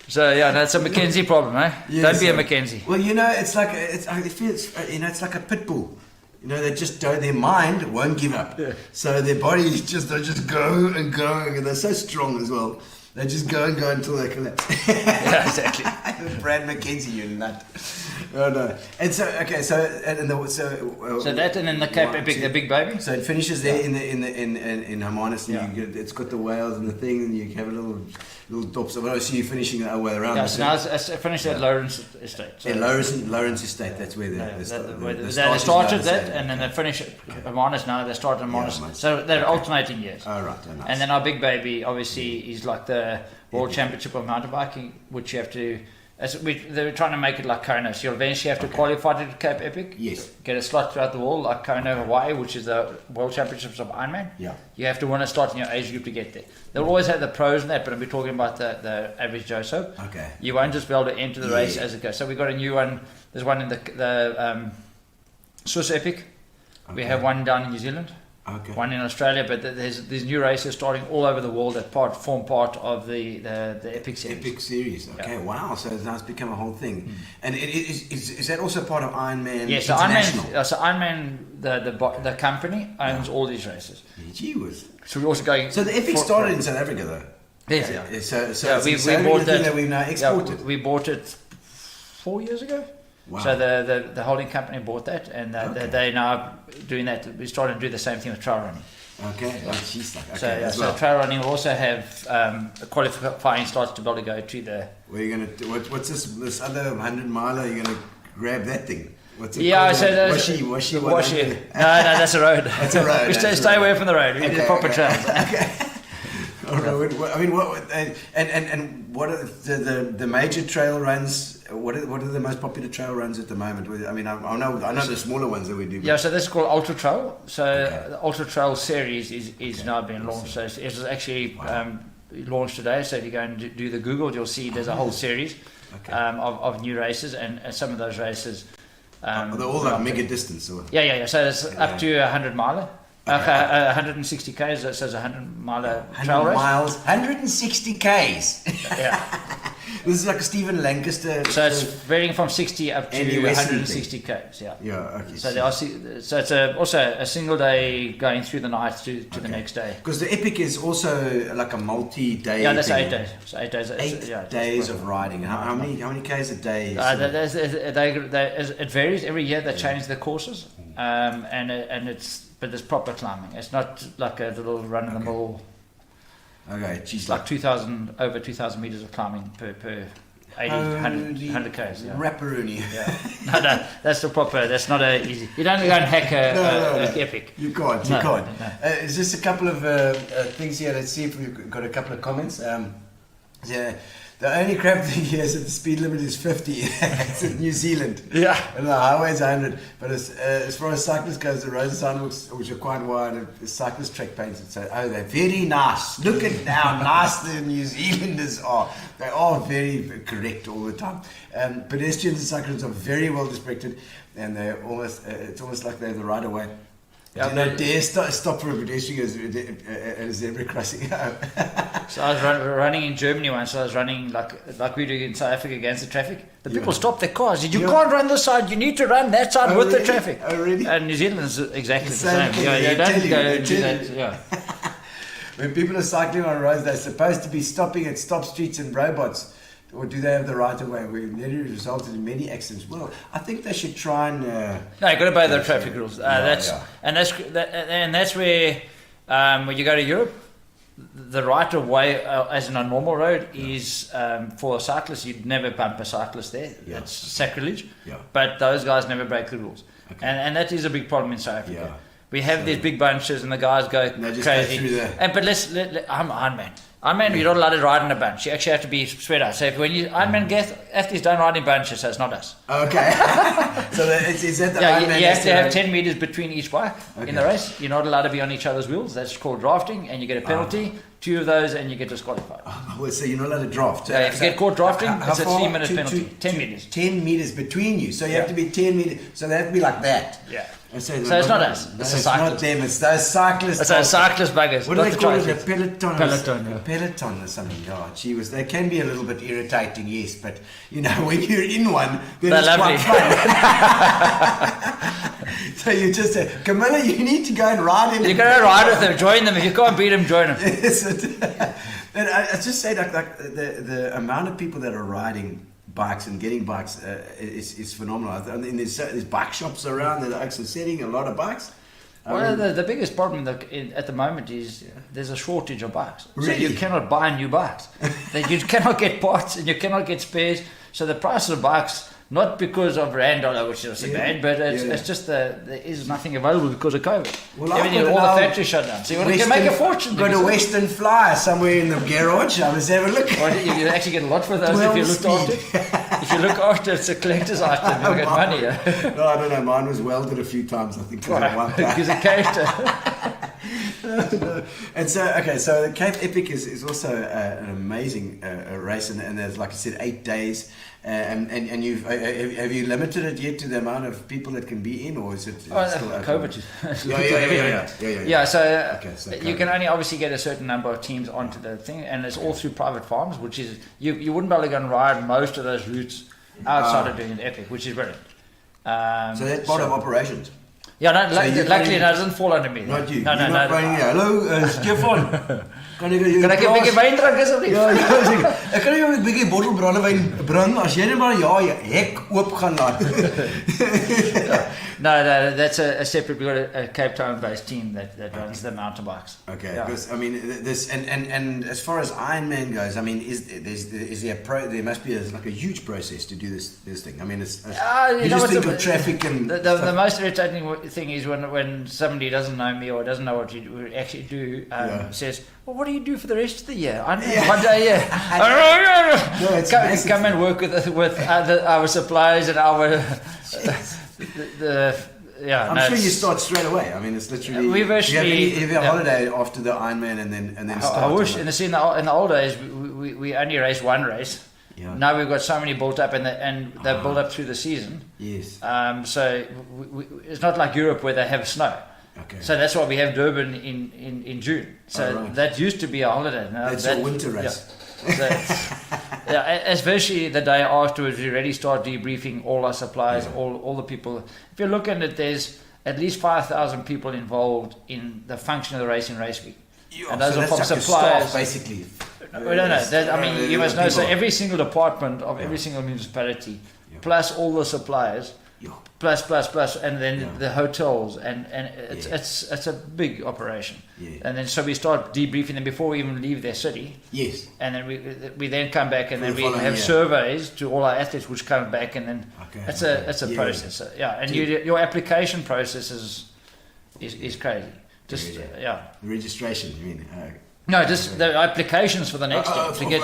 So that's a Mackenzie problem, eh? Yes, don't be a Mackenzie. Well, it's like it's like a pit bull. They just their mind won't give up. Yeah. So their body they just go and go, and they're so strong as well. They just go and go until they collapse. Yeah, exactly. Brad Mackenzie, you nut. Oh no! And so so that, and then the Cape Epic, the big baby. So it finishes there in Hermanus, and it's got the whales and the thing, and you have a little dops. But I see you finishing the way around. Yeah, so now I finished at Lawrence Estate. So Lawrence Estate. That's where they started that, and then they finish at Hermanus. Now they start at Hermanus. Yeah, so they're alternating years. Oh right, nice. And then our big baby, obviously, is like the World Championship of mountain biking, which you have to. They were trying to make it like Kona, so you'll eventually have to qualify to Cape Epic. Yes. Get a slot throughout the world, like Kona, Hawaii, which is the World Championships of Ironman. Yeah. You have to win a start in your age group to get there. They'll always have the pros in that, but I'm talking about the average Joe. So you won't just be able to enter the race as it goes. So we got a new one. There's one in the Swiss Epic. Okay. We have one down in New Zealand. Okay. One in Australia, but there's new races starting all over the world that form part of the Epic Series. Epic Series, okay, wow! So it's become a whole thing, and is that also part of Ironman? Yes, so Ironman, the company owns all these races. Gee whiz! So we're also going. So the Epic started in South Africa, though. Yeah. So we bought that we've now exported. We bought it 4 years ago. Wow. So the holding company bought that, and they're now doing that. We started to do the same thing with trail running. Okay. So trail running will also have qualifying starts to be able to go to the. Where are you going to? What's this other 100 miler? You're going to grab that thing? What's it called? So Washi. No, that's a road. That's a road. We stay away from the road. We need the proper trails. Okay. I mean, what are the major trail runs? What are the most popular trail runs at the moment? I mean, I know the smaller ones that we do. Yeah, so this is called Ultra Trail. So the Ultra Trail series is now being launched. So it was actually launched today. So if you go and do the Google, you'll see there's a whole series of new races, and some of those races. They're all like mega distance, or? Yeah. So it's up to 100 miler. 160 k's. So it's 100 miler trail race. 160 k's. Yeah. This is like a Stephen Lancaster. So it's varying from 60 up to 160 k's. Yeah. Yeah. Okay. So it's also a single day going through the night to the next day. Because the Epic is also like a multi-day. Yeah, that's thing. 8 days. So 8 days. 8 days of riding. How many k's a day? It varies every year. They change the courses, but there's proper climbing. It's not like a little run in the mill. Okay, geez, like over 2,000 meters of climbing per 80, 100 k's. Yeah. Rapperoonie. Yeah. No, that's the proper. That's not a easy. You don't go and hack a epic. You can't. No, You can't. no. It's just a couple of things here. Let's see if we've got a couple of comments. Yeah. The only crap thing here is that the speed limit is 50. It's in New Zealand. Yeah. And the highway's 100. But as far as cyclists goes, the roads and sidewalks, which are quite wide, the cyclist track painted. So, they're very nice. Look at how nice the New Zealanders are. They are very correct all the time. Pedestrians and cyclists are very well respected, and they're almost. It's almost like they have the right of way. Yeah, Do not dare stop for a pedestrian at a zebra crossing. So I was running in Germany once. So I was running like we do in South Africa against the traffic. The people stop their cars. You can't run this side. You need to run that side with the traffic. Oh, really? And New Zealand is exactly the same same. thing. Yeah, you don't go do that. You. Yeah. When people are cycling on roads, they're supposed to be stopping at stop streets and robots. Or do they have the right of way? We've nearly resulted in many accidents. Well, I think they should try and. No, you've got to obey the traffic rules. And that's where when you go to Europe, the right of way, as in a normal road, is for a cyclist. You'd never bump a cyclist there. Yeah. That's sacrilege. Yeah. But those guys never break the rules, and that is a big problem in South Africa. Yeah. We have these big bunches, and the guys go just crazy. go through there. But I'm Ironman. Ironman, you're not allowed to ride in a bunch. You actually have to be spread out. So when you Ironman athletes don't ride in bunches, so it's not us. Okay. So is that the Ironman? You have to have 10 meters between each bike in the race. You're not allowed to be on each other's wheels. That's called drafting, and you get a penalty. 2 of those, and you get disqualified. Well, so you're not allowed to draft. If you get caught drafting, it's a far? 3-minute penalty. 10 meters. 10 meters between you. So you have to be 10 meters. So they have to be like that. Yeah. And So it's not us. No, It's it's a not cyclist. them. It's those cyclists. It's a cyclist buggers. What do not they the call it? A triathletes. peloton? Peloton, yeah. Peloton or something. Oh, gee whiz. They can be a little bit irritating, yes, but when you're in one, then They're it's lovely. quite fun. So you just say, Camilla, you need to go and ride in. You're going to ride with them. Join them. If you can't beat them, join them. And I just say like the amount of people that are riding bikes and getting bikes is phenomenal. I mean, there's bike shops around that are actually selling a lot of bikes. Well, the biggest problem at the moment is there's a shortage of bikes. Really? So you cannot buy new bikes. You cannot get parts and you cannot get spares. So the price of bikes, not because of rand dollar, which is bad, but it's just there is nothing available because of COVID. Well, all the factories shut down. So you can make a fortune. Got a Western Flyer somewhere in the garage. I was having a look. Or you actually get a lot for those if you look after it. If you look after it's a collector's item, you'll get money. Yeah? No, I don't know. Mine was welded a few times, I think, Because of character. And so the Cape Epic is also an amazing race, and there's, like I said, 8 days. And you've have you limited it yet to the amount of people that can be in, or is it still COVID? Yeah. So you can only obviously get a certain number of teams onto the thing, and it's all through private farms, which is you wouldn't be able to go and ride most of those routes outside of doing an epic, which is brilliant. So that's part of operations. Yeah, luckily it doesn't fall under me. Not you. No. Hello, Stefan. Kan ek 'n bietjie wyn drink asseblief? Ek kan jou 'n bietjie bottel brandewyn bring as jy net maar hek oop gaan laat. No, that's a separate. We've got a Cape Town-based team that runs the mountain bikes. Okay, because I mean this and as far as Ironman goes, I mean is there there must be like a huge process to do this thing. I mean you just think of traffic and the most irritating thing is when somebody doesn't know me or doesn't know what you actually do says, well, what do you do for the rest of the year? One day, come and work with our suppliers and our I'm sure you start straight away. I mean, it's literally. We've actually have a holiday after the Ironman and then start. I wish. In the old days, we only raced one race. Yeah. Now we've got so many built up, and they build up through the season. Yes. So it's not like Europe where they have snow. Okay. So that's why we have Durban in June. So that used to be a holiday. Now that's a winter race. Yeah. Especially the day afterwards, we already start debriefing all our suppliers, all the people. If you're looking at, there's at least 5,000 people involved in the function of the race in race week. And those are from like suppliers. Staff, basically. We don't know. You must know. So every single department of every single municipality, plus all the suppliers, plus, and then Yeah. the hotels, and it's a big operation. Yeah. And then so we start debriefing them before we even leave their city, Yes. and then we then come back, and For then the we following have year. surveys to all our athletes, which come back, and then Okay, it's okay. a Yeah. process. So, and your application process is crazy. Just The registration, you mean? No, just the applications for the next year to get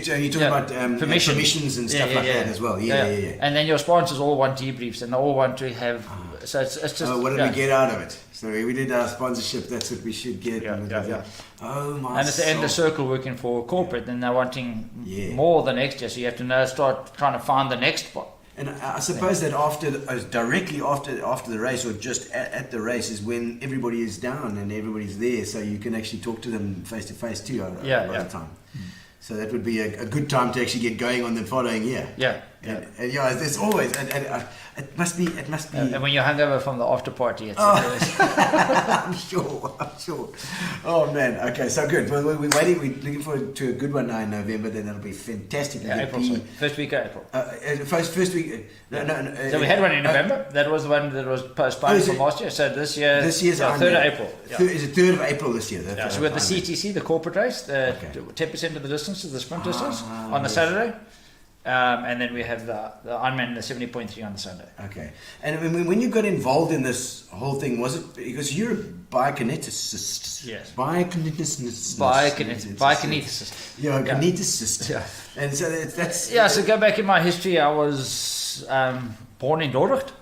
there. You're talking about permissions and stuff like that as well. Yeah. And then your sponsors all want debriefs, and they all want to have. So it's just. What did we get out of it? So we did our sponsorship. That's what we should get. Yeah. Oh my! And it's the end of the circle working for corporate, and they're wanting Yeah. more the next year. So you have to now start trying to find the next spot. And I suppose that directly after the race, or just at the race, is when everybody is down and everybody's there, so you can actually talk to them face to face too. A lot of time. So that would be a good time to actually get going on the following year. And there's always, it must be. And when you're hungover from the after party, it's I'm sure. Oh man, okay, so good. We're waiting. We're looking forward to a good one now in November. Then that'll be fantastic. April, sorry. First week of April. First week. No. So we had one in November. That was the one that was postponed from last year. So this year's 3rd of April. Is it 3rd of April this year? So we had the CTC, the corporate race, 10% of the distance is the sprint distance on the Saturday. And then we have the Ironman, the 70.3 on the Sunday. Okay. And when you got involved in this whole thing, was it because you're a biokineticist? Yes. Biokineticist. Biokineticist. You're a kineticist. Yeah. And so that's... Yeah, so go back in my history, I was born in Dordrecht.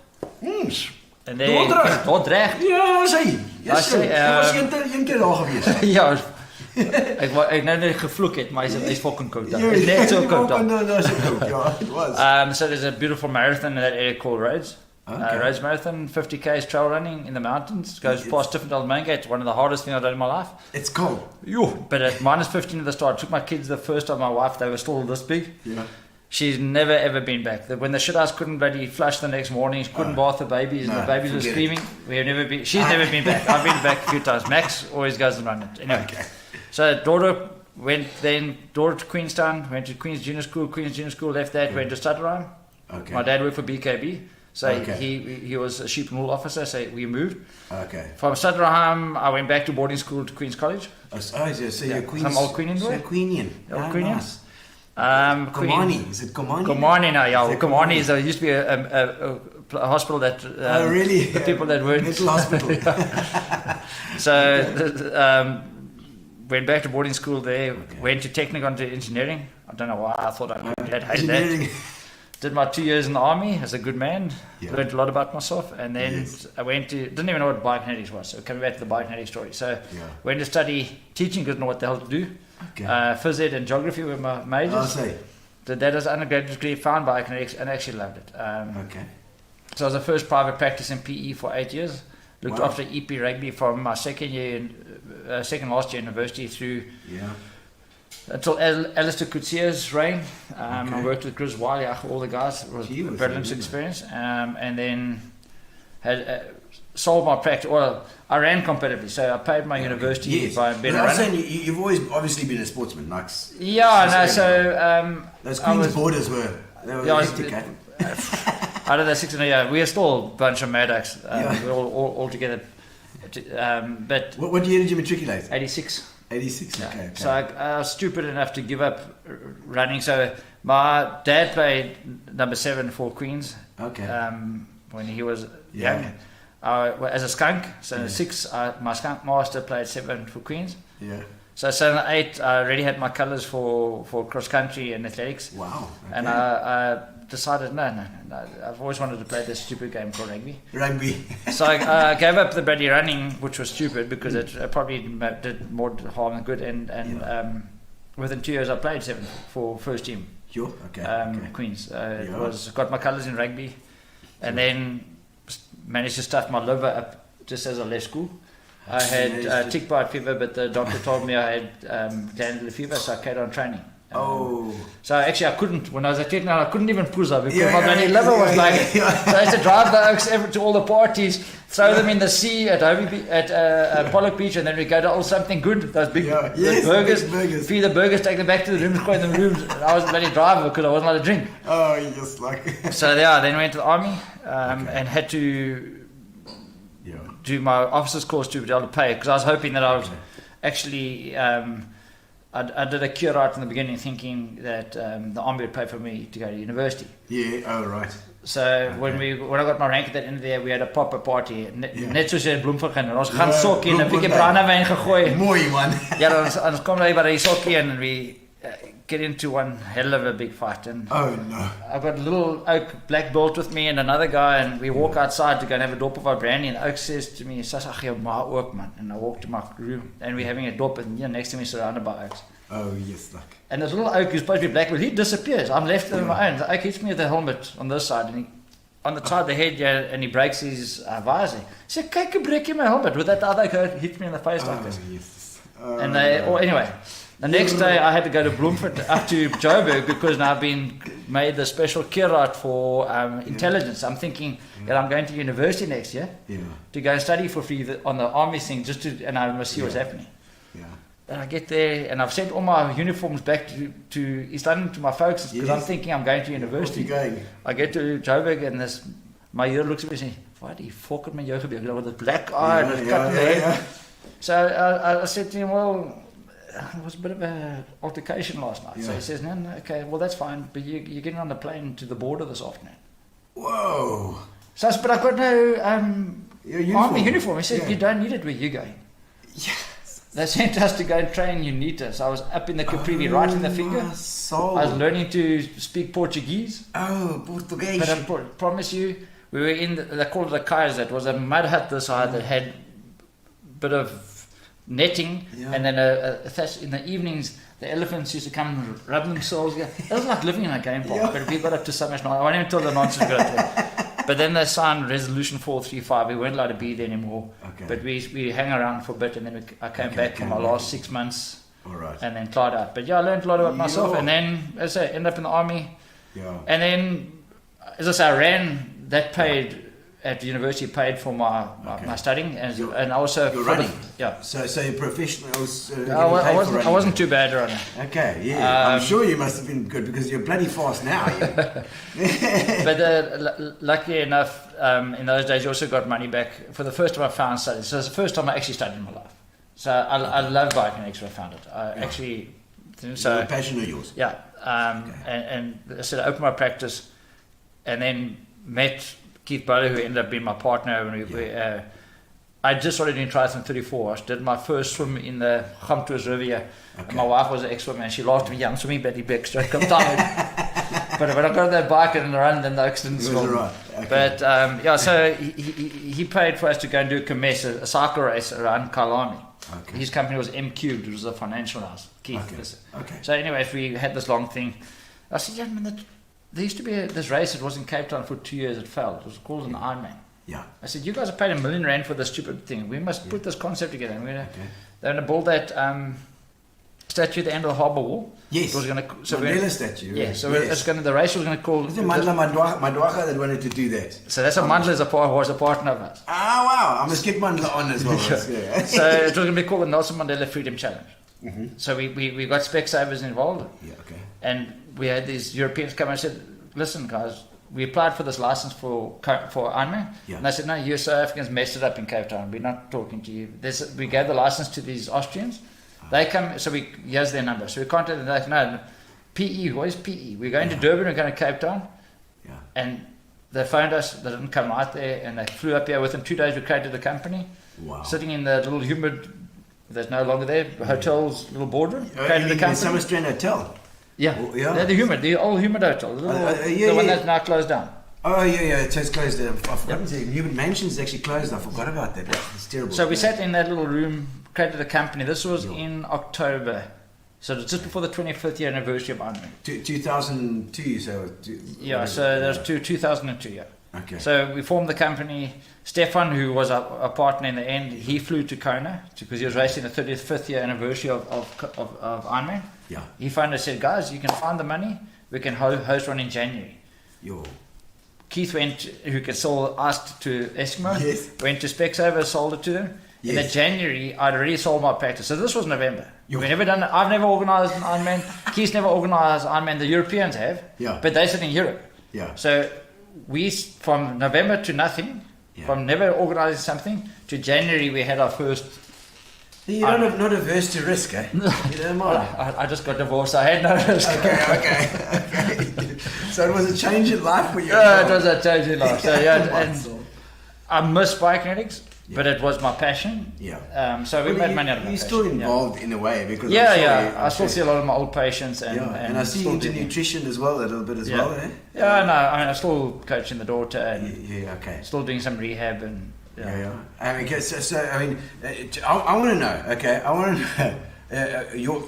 And then Dordrecht. Ja, sê. Yes, Jy was een keer daar gewees. Ja. Ek nou net gevloek het, maar hy's fucking koud. It's net so koud. Yeah, it was. So there's a beautiful marathon in that area called Rhodes. Rhodes Marathon, 50 k's trail running in the mountains. Goes past Different Main Gate. One of the hardest things I've done in my life. It's cold. But at minus 15 at the start. Took my kids the first time, my wife, they were still this big. Yeah. She's never ever been back. When the shit house couldn't bloody flush the next morning, she couldn't bath the babies, and the babies were screaming. She's never been back. I've been back a few times. Max always goes and runs it. Anyway. Okay. So daughter to Queenstown, went to Queen's Junior School, left that, went to Stutterheim. Okay. My dad worked for BKB, so he was a sheep and wool officer, so we moved. Okay. From Stutterheim, I went back to boarding school to Queen's College. So you're Queen's... Some old Queenian boy. So Queenian. Old Queenian. Nice. Komani. Is it Komani? Komani now, yeah. Komani is there used to be a hospital that really? The people that weren't mental hospital. So went back to boarding school there. Went to Technicon to engineering. I don't know why I thought I could hate that. Did my 2 years in the army as a good man. Learned a lot about myself, and then I didn't even know what biokinetics was. So coming back to the biokinetic story. So went to study teaching, didn't know what the hell to do. Phys ed and geography were my majors. Did that as an undergraduate degree, found biokinetics, and actually loved it. So I was the first private practice in PE for 8 years. Looked after EP rugby from my second last year university through until Alistair Coetzee reign. I worked with Chris Wiley, all the guys. It was a brilliant experience. And then had sold my practice. Well, I ran competitively, so I paid my university by being a runner. Saying you've always obviously been a sportsman, like those Queen's borders were hectic. Out of the 600, we are still a bunch of Maddox. We're all together. But what year did you matriculate? 86. 86. Okay. So I was stupid enough to give up running. So my dad played number 7 for Queens. Okay. When he was young. As a skunk, so 6, my skunk master played 7 for Queens. Yeah. So 7 and 8, I already had my colours for cross country and athletics. Wow. Okay. And I decided no. I've always wanted to play this stupid game called rugby. So I gave up the bloody running, which was stupid because it probably did more harm than good. And within 2 years, I played 7 for first team. Sure. Okay. Queens. Got my colours in rugby, and then managed to stuff my liver up just as I left school. I had tick bite fever, but the doctor told me I had glandular fever, so I carried on training. So actually I couldn't, when I was at 10, I couldn't even puza because my bloody yeah, liver was yeah, like, yeah. so I had to drive the oaks to all the parties, throw them in the sea at Pollock Beach, and then we go to all something good, those big Yes, burgers, big burgers. feed the burgers, take them back to the rooms, go in the rooms, and I was a bloody driver because I wasn't allowed to drink. Oh, you just like. So yeah, then went to the army and had to do my officer's course to be able to pay, because I was hoping that I would actually, I did a cure right in the beginning thinking that the army would pay for me to go to university. Yeah, oh, right. So when I got my rank at the end of the year, we had a proper party. Net soos in Bloemfontein. Ons gaan sokkie en 'n bietjie brandewyn gegooi. Mooi, man. Ja, ons kom daar by die sokkie and we get into one hell of a big fight. And Oh, no. I've got a little oak black belt with me and another guy, and we walk outside to go and have a dop of our brandy, and Oak says to me, "Sas, ag jou ma ook, man." And I walk to my room and we're having a dop, and next to me surrounded by oaks. Oh, yes, like. And this little oak who's supposed to be black, well, he disappears. I'm left on my own. The oak hits me with the helmet on this side, and he, on the side of the head, and he breaks his visor. He said, "Kijk, ek breek my helmet." With that other oak hits me in the face like this. Yes. And anyway, the next day I had to go to Bloemfontein, up to Joburg, because now I've been made the special curate for intelligence. I'm thinking that I'm going to university next year to go and study for free on the army thing, and I must see what's happening. And I get there, and I've sent all my uniforms back to East London to my folks, because I'm thinking I'm going to university. I get to Joburg, and my year looks at me and says, "Why do you fuck with my jou gebeur? With the black eye and the cut in the head." So I said to him, "Well, it was a bit of an altercation last night." So he says, "No, okay, well that's fine, but you're getting on the plane to the border this afternoon." Whoa. So I said, "But I've got no army uniform." He said, Yeah. "You don't need it where you're going." They sent us to go and train UNITA. So I was up in the Caprivi, right in the finger. I was learning to speak Portuguese. Oh, Portuguese. But I promise you, we were in, they called it a Kaiser. It was a mud hut this side that had a bit of netting. And then in the evenings, the elephants used to come and rub themselves. It was like living in a game park. But we got up to so much noise. I won't even tell the nonsense we got up to. But then they signed Resolution 435. We weren't allowed to be there anymore. But we hang around for a bit, and then I came back for my last 6 months. And then tried out. But I learned a lot about myself. And then, as I say, ended up in the army. And then, as I say, I ran, that paid at university, paid for my studying, and also you're for running. So you're professionals. I wasn't too bad running. Okay, I'm sure you must have been good, because you're bloody fast now. But luckily enough, in those days, you also got money back. For the first time I found studies. So it's the first time I actually studied in my life. So I love biokinetics when I found it. Actually, so passion of yours. Yeah, and I said I opened my practice, and then met Keith Bowler, who ended up being my partner. When I just started doing triathlon 34. I did my first swim in the Thurs River. And my wife was an ex-swimmer, and she laughed at me. "Yeah, I'm swimming bloody big stroke. I'm tired." But when I got on that bike and run, then the accident swim. But so he paid for us to go and do a cycle race around Kailani. His company was M Cubed, which was a financial house. Keith. So anyways, we had this long thing. I said, "Yeah, man, there used to be this race. It was in Cape Town for 2 years. It failed. It was called an Ironman." I said, "You guys have paid R1 million for this stupid thing. We must put this concept together." And they're going to build that statue at the end of the harbour wall. Yes. It was going to, Mandela statue. Yeah. So it's going to, the race was going to call. Is it Mandla Madwaga that wanted to do that? So that's what Mandla was a partner of us. Ah, wow! I must get Mandla on as well. So it was going to be called the Nelson Mandela Freedom Challenge. So we got Specsavers involved. And we had these Europeans come and said, "Listen, guys, we applied for this license for Ironman." And they said, "No, you South Africans messed it up in Cape Town. We're not talking to you." We gave the license to these Austrians. They come, so here's their number. So we contacted them. They're like, "No, PE, what is PE? We're going to Durban, we're going to Cape Town." And they phoned us. They didn't come out there, and they flew up here. Within 2 days, we created the company. Sitting in the little humid, that's no longer there, hotel's little boardroom. Created the company. Summer Strand Hotel. The old humid hotel, the one that's now closed down. Oh yeah, so it's closed down. I forgot to say, Humid Mansion's actually closed. I forgot about that. It's terrible. So we sat in that little room, created a company. This was in October, so it's just before the 25th year anniversary of Ironman. 2002, so... So there's 2002, Okay. So we formed the company. Stefan, who was a partner in the end, he flew to Kona because he was racing the 35th year anniversary of Ironman. Yeah. He phoned us and said, guys, you can find the money. We can host one in January. Yo. Keith went, who could sell ice to Eskimo, Yes. went to Specsavers, sold it to them. In the Yes. January, I'd already sold my practice. So this was November. Yo. We've never done it. I've never organised an Ironman. Keith's never organised Ironman. The Europeans have. Yeah. But they sit in Europe. Yeah. So we, from November to nothing, Yeah. from never organising something, to January we had our first. You're not averse to risk, eh? You don't mind. I just got divorced. I had no risk. Okay. So it was a change in life for you. Yeah, it was a change in life. So yeah, Come on, and Saul. I miss biokinetics, but it was my passion. Yeah. So we made money out of my You're passion. still involved in a way because Yeah, I'm sure yeah. I'm I still sure- see a lot of my old patients, and I see still you into do- nutrition as well, a little bit as well, eh? Yeah, no, I mean, I'm still coaching the daughter and Yeah, okay. still doing some rehab and Yeah. I mean, I want to know. Okay, I want to know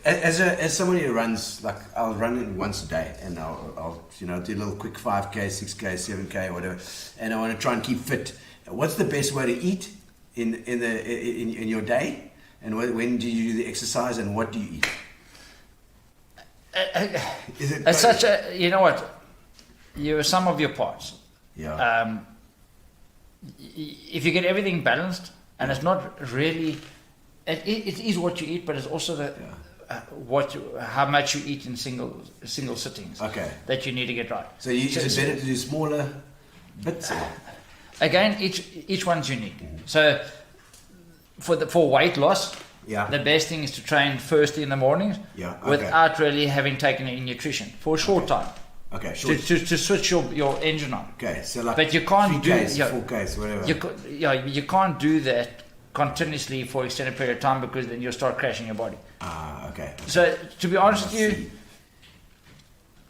as somebody who runs, like I'll run it once a day, and I'll do a little quick 5K, 6K, 7K, or whatever, and I want to try and keep fit. What's the best way to eat in your day, and when do you do the exercise, and what do you eat? Is it it's such a, you know what, you're some of your parts. yeah. If you get everything balanced, and it's not really, it is what you eat, but it's also the how much you eat in single sittings. Okay. That you need to get right. So is it better to do smaller bits? Or? Again, each one's unique. So for weight loss, Yeah. the best thing is to train firstly in the mornings, Yeah, okay. without really having taken in nutrition for a short time. Okay, sure. To switch your engine on. Okay, so like But you can't 3Ks, do 4Ks, whatever. you can't do that continuously for an extended period of time because then you'll start crashing your body. Okay. So to be honest with I you, see.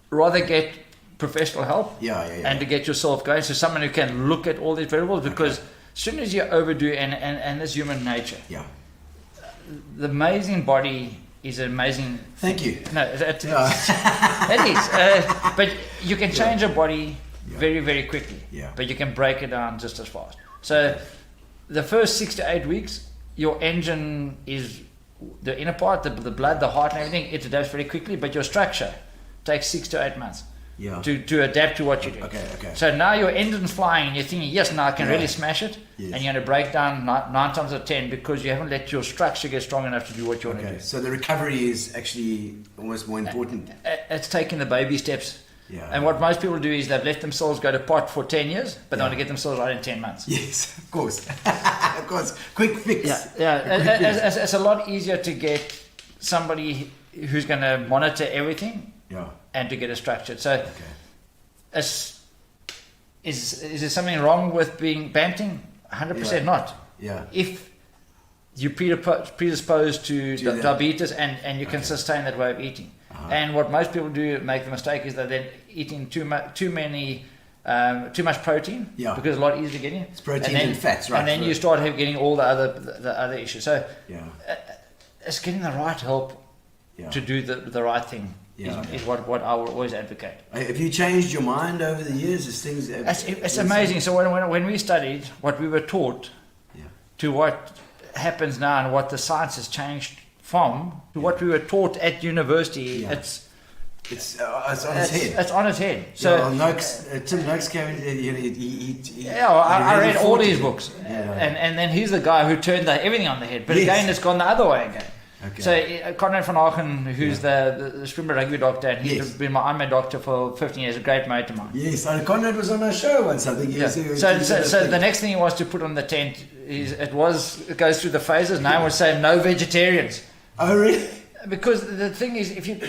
rather get professional help Yeah. and to get yourself going. So someone who can look at all these variables, because as soon as you overdo and this human nature, Yeah. the amazing body is amazing. Thank you. No, it is. But you can change a body very, very quickly. Yeah. But you can break it down just as fast. So the first 6 to 8 weeks, your engine is the inner part, the blood, the heart, and everything. It adapts very quickly. But your structure takes 6 to 8 months. Yeah. To adapt to what you do. Okay. So now your engine's flying and you're thinking, yes, now I can Yeah. really smash it. Yes. And you're going to break down 9 times out of 10 because you haven't let your structure get strong enough to do what you want to Okay. do. So the recovery is actually almost more important. It's taking the baby steps. Yeah. And what most people do is they've let themselves go to pot for 10 years, but they want to get themselves right in 10 months. Yes, of course. Of course. Quick fix. Yeah. It's a lot easier to get somebody who's going to monitor everything Yeah. and to get it structured. So Okay. is there something wrong with being banting? 100% Yeah. not. Yeah. If you're predisposed to that. diabetes and you can sustain that way of eating. And what most people do make the mistake is that they're eating too much protein, Yeah. because it's a lot easier to get in. It's protein and fats, right? And then you start getting all the other issues. So Yeah. it's getting the right help Yeah. to do the right thing is what I will always advocate. Have you changed your mind over the years as things? It's amazing. So when we studied what we were taught to what happens now and what the science has changed from to what we were taught at university, it's on its head. It's on its head. So Tim Noakes came in. I read all these books, Yeah. and then he's the guy who turned everything on the head. But Yes. again, it's gone the other way again. Okay. So Conrad van Aachen, who's the swimmer rugby doctor, and he's Yes. been my Ironman doctor for 15 years, a great mate of mine. Yes, Conrad was on our show once. I think. Yeah. So the next thing he was to put on the tent is it goes through the phases. Now I would say no vegetarians. Oh really? Because the thing is, if you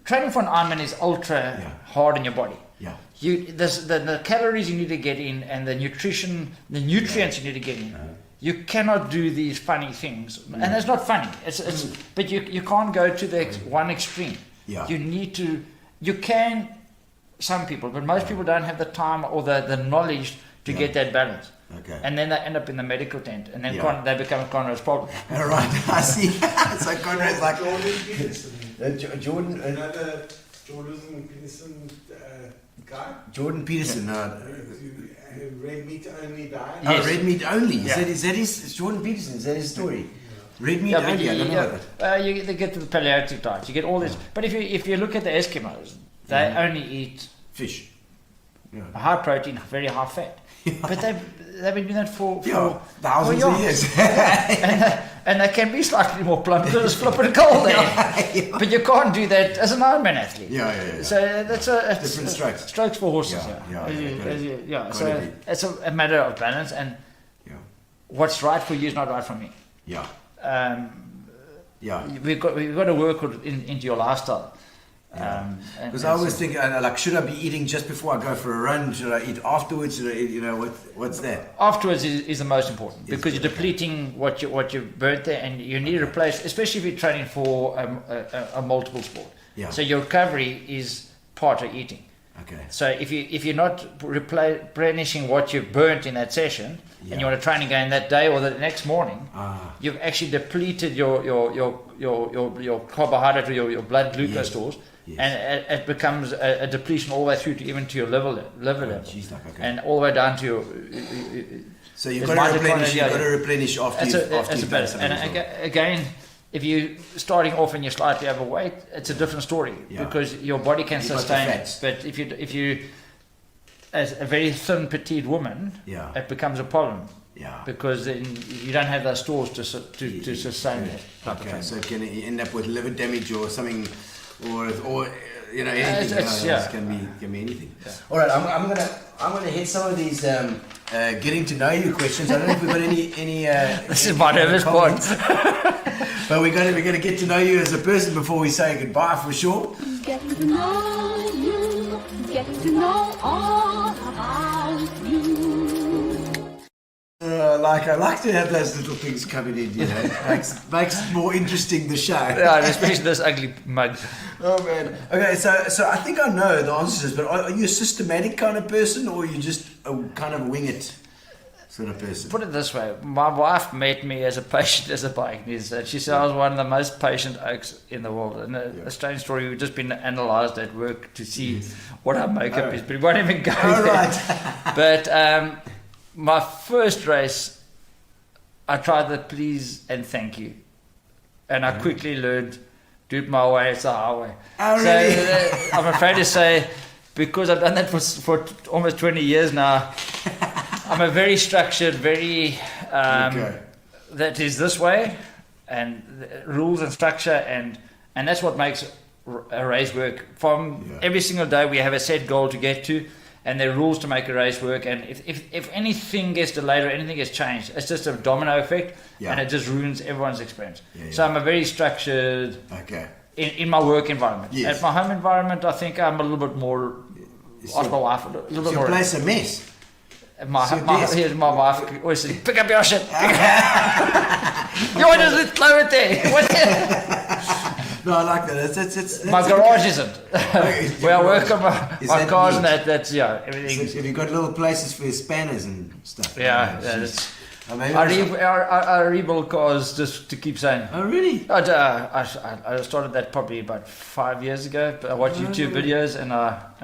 training for an Ironman is ultra hard on your body. Yeah. The calories you need to get in and the nutrients you need to get in. You cannot do these funny things, and it's not funny. It's but you can't go to the one extreme. Yeah. You need to. You can. Some people, but most people don't have the time or the knowledge to get that balance. Okay. And then they end up in the medical tent, and then Yeah. they become Conrad's problem. All right, I see. So Conrad's like Jordan Peterson. Jordan. Another Jordan Peterson Guy? Jordan Peterson. No. Red meat only diet? Oh, Yes. red meat only. Yeah. Is that his Jordan Peterson? Is that his story? Red meat Yeah, but only. I don't know about that. they get to the paleolithic diet. You get all this. But if you look at the Eskimos, they only eat Fish. Yeah. high protein, very high fat. But they've been doing that for thousands of years. and they can be slightly more plump because it's flipping cold there. But you can't do that as an Ironman athlete. Yeah. So that's Different strokes. Strokes for horses. Yeah. So it's a matter of balance, and Yeah. what's right for you is not right for me. Yeah. We've got to work into your lifestyle. Because I always think, like, should I be eating just before I go for a run? Should I eat afterwards? Should I eat, what's that? Afterwards is the most important because you're depleting what you've burnt there, and you need to replace, especially if you're training for a multiple sport. Yeah. So your recovery is part of eating. Okay. So if you're not replenishing what you've burnt in that session, and you want to train again that day or the next morning, you've actually depleted your carbohydrate or your blood glucose stores. Yes. And it becomes a depletion all the way through to even to your liver level, Geez, okay. and all the way down to your. So you've got to replenish. You've got to replenish after you've done something. And again, if you're starting off and you're slightly overweight, it's a different story because your body can sustain it. But if you as a very thin petite woman, it becomes a problem. Yeah. Because then you don't have those stores to sustain it. Okay. So it can end up with liver damage or something. Or anything. It can be anything. Yeah. All right, I'm gonna hit some of these getting to know you questions. I don't know if we've got any. This is my nervous part. But we're gonna get to know you as a person before we say goodbye for sure. Getting to know you, getting to know all about you. I like to have those little things coming in, makes more interesting the show. Yeah, especially this ugly mug. Oh man. Okay, so I think I know the answer to this, but are you a systematic kind of person, or are you just a kind of wing it sort of person? Put it this way, my wife met me as a patient as a bikinist, and she said I was one of the most patient oaks in the world. And a strange story, we've just been analysed at work to see what our makeup is, but we won't even go there. Right. But my first race, I tried the please and thank you, and I quickly learned, do it my way, it's the highway. Oh, really? So I'm afraid to say, because I've done that for almost 20 years now, I'm a very structured, very that is this way, and rules and structure, and that's what makes a race work. From every single day we have a set goal to get to, and there are rules to make a race work, and if anything gets delayed or anything gets changed, it's just a domino effect, and it just ruins everyone's experience. So I'm a very structured in my work environment. At my home environment, I think I'm a little bit more, ask my wife, a little bit more. Your place a mess. My wife always says, pick up your shit. You want to throw it there. No, I like that. It's my garage isn't. Where I work on my cars and that's everything. So have you got little places for your spanners and stuff? I rebuild cars just to keep saying. Oh, really? I started that probably about 5 years ago. But I watched YouTube videos and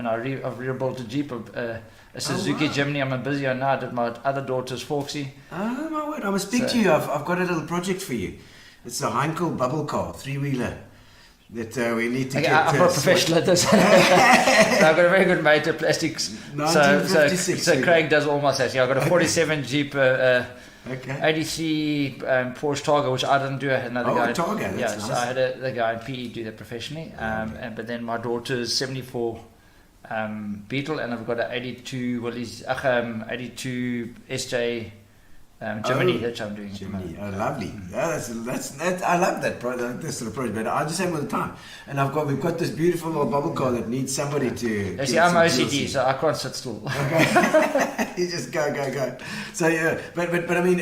I've rebuilt a Jeep, a Suzuki Jimny. I'm busy on now. I did my other daughter's Foxy. Oh my word! I must speak to you. I've got a little project for you. It's a Heinkel bubble car, 3-wheeler. That we need to get. I'm not a professional at this. I've got a very good mate at plastics. 1956. So Craig does all my sets. I've got a 47 Jeep, 83 Porsche Targa, which I didn't do. Another guy. Targa. That's nice. So I had the guy in PE do that professionally. But then my daughter's 74 Beetle, and I've got an 82 82 SJ. Jiminy, that's what I'm doing. Jiminy, lovely. That's I love that this sort of project. But I just have all the time, and we've got this beautiful little bubble car that needs somebody to. See, I'm OCD, so I can't sit still. Okay. You just go. So but I mean,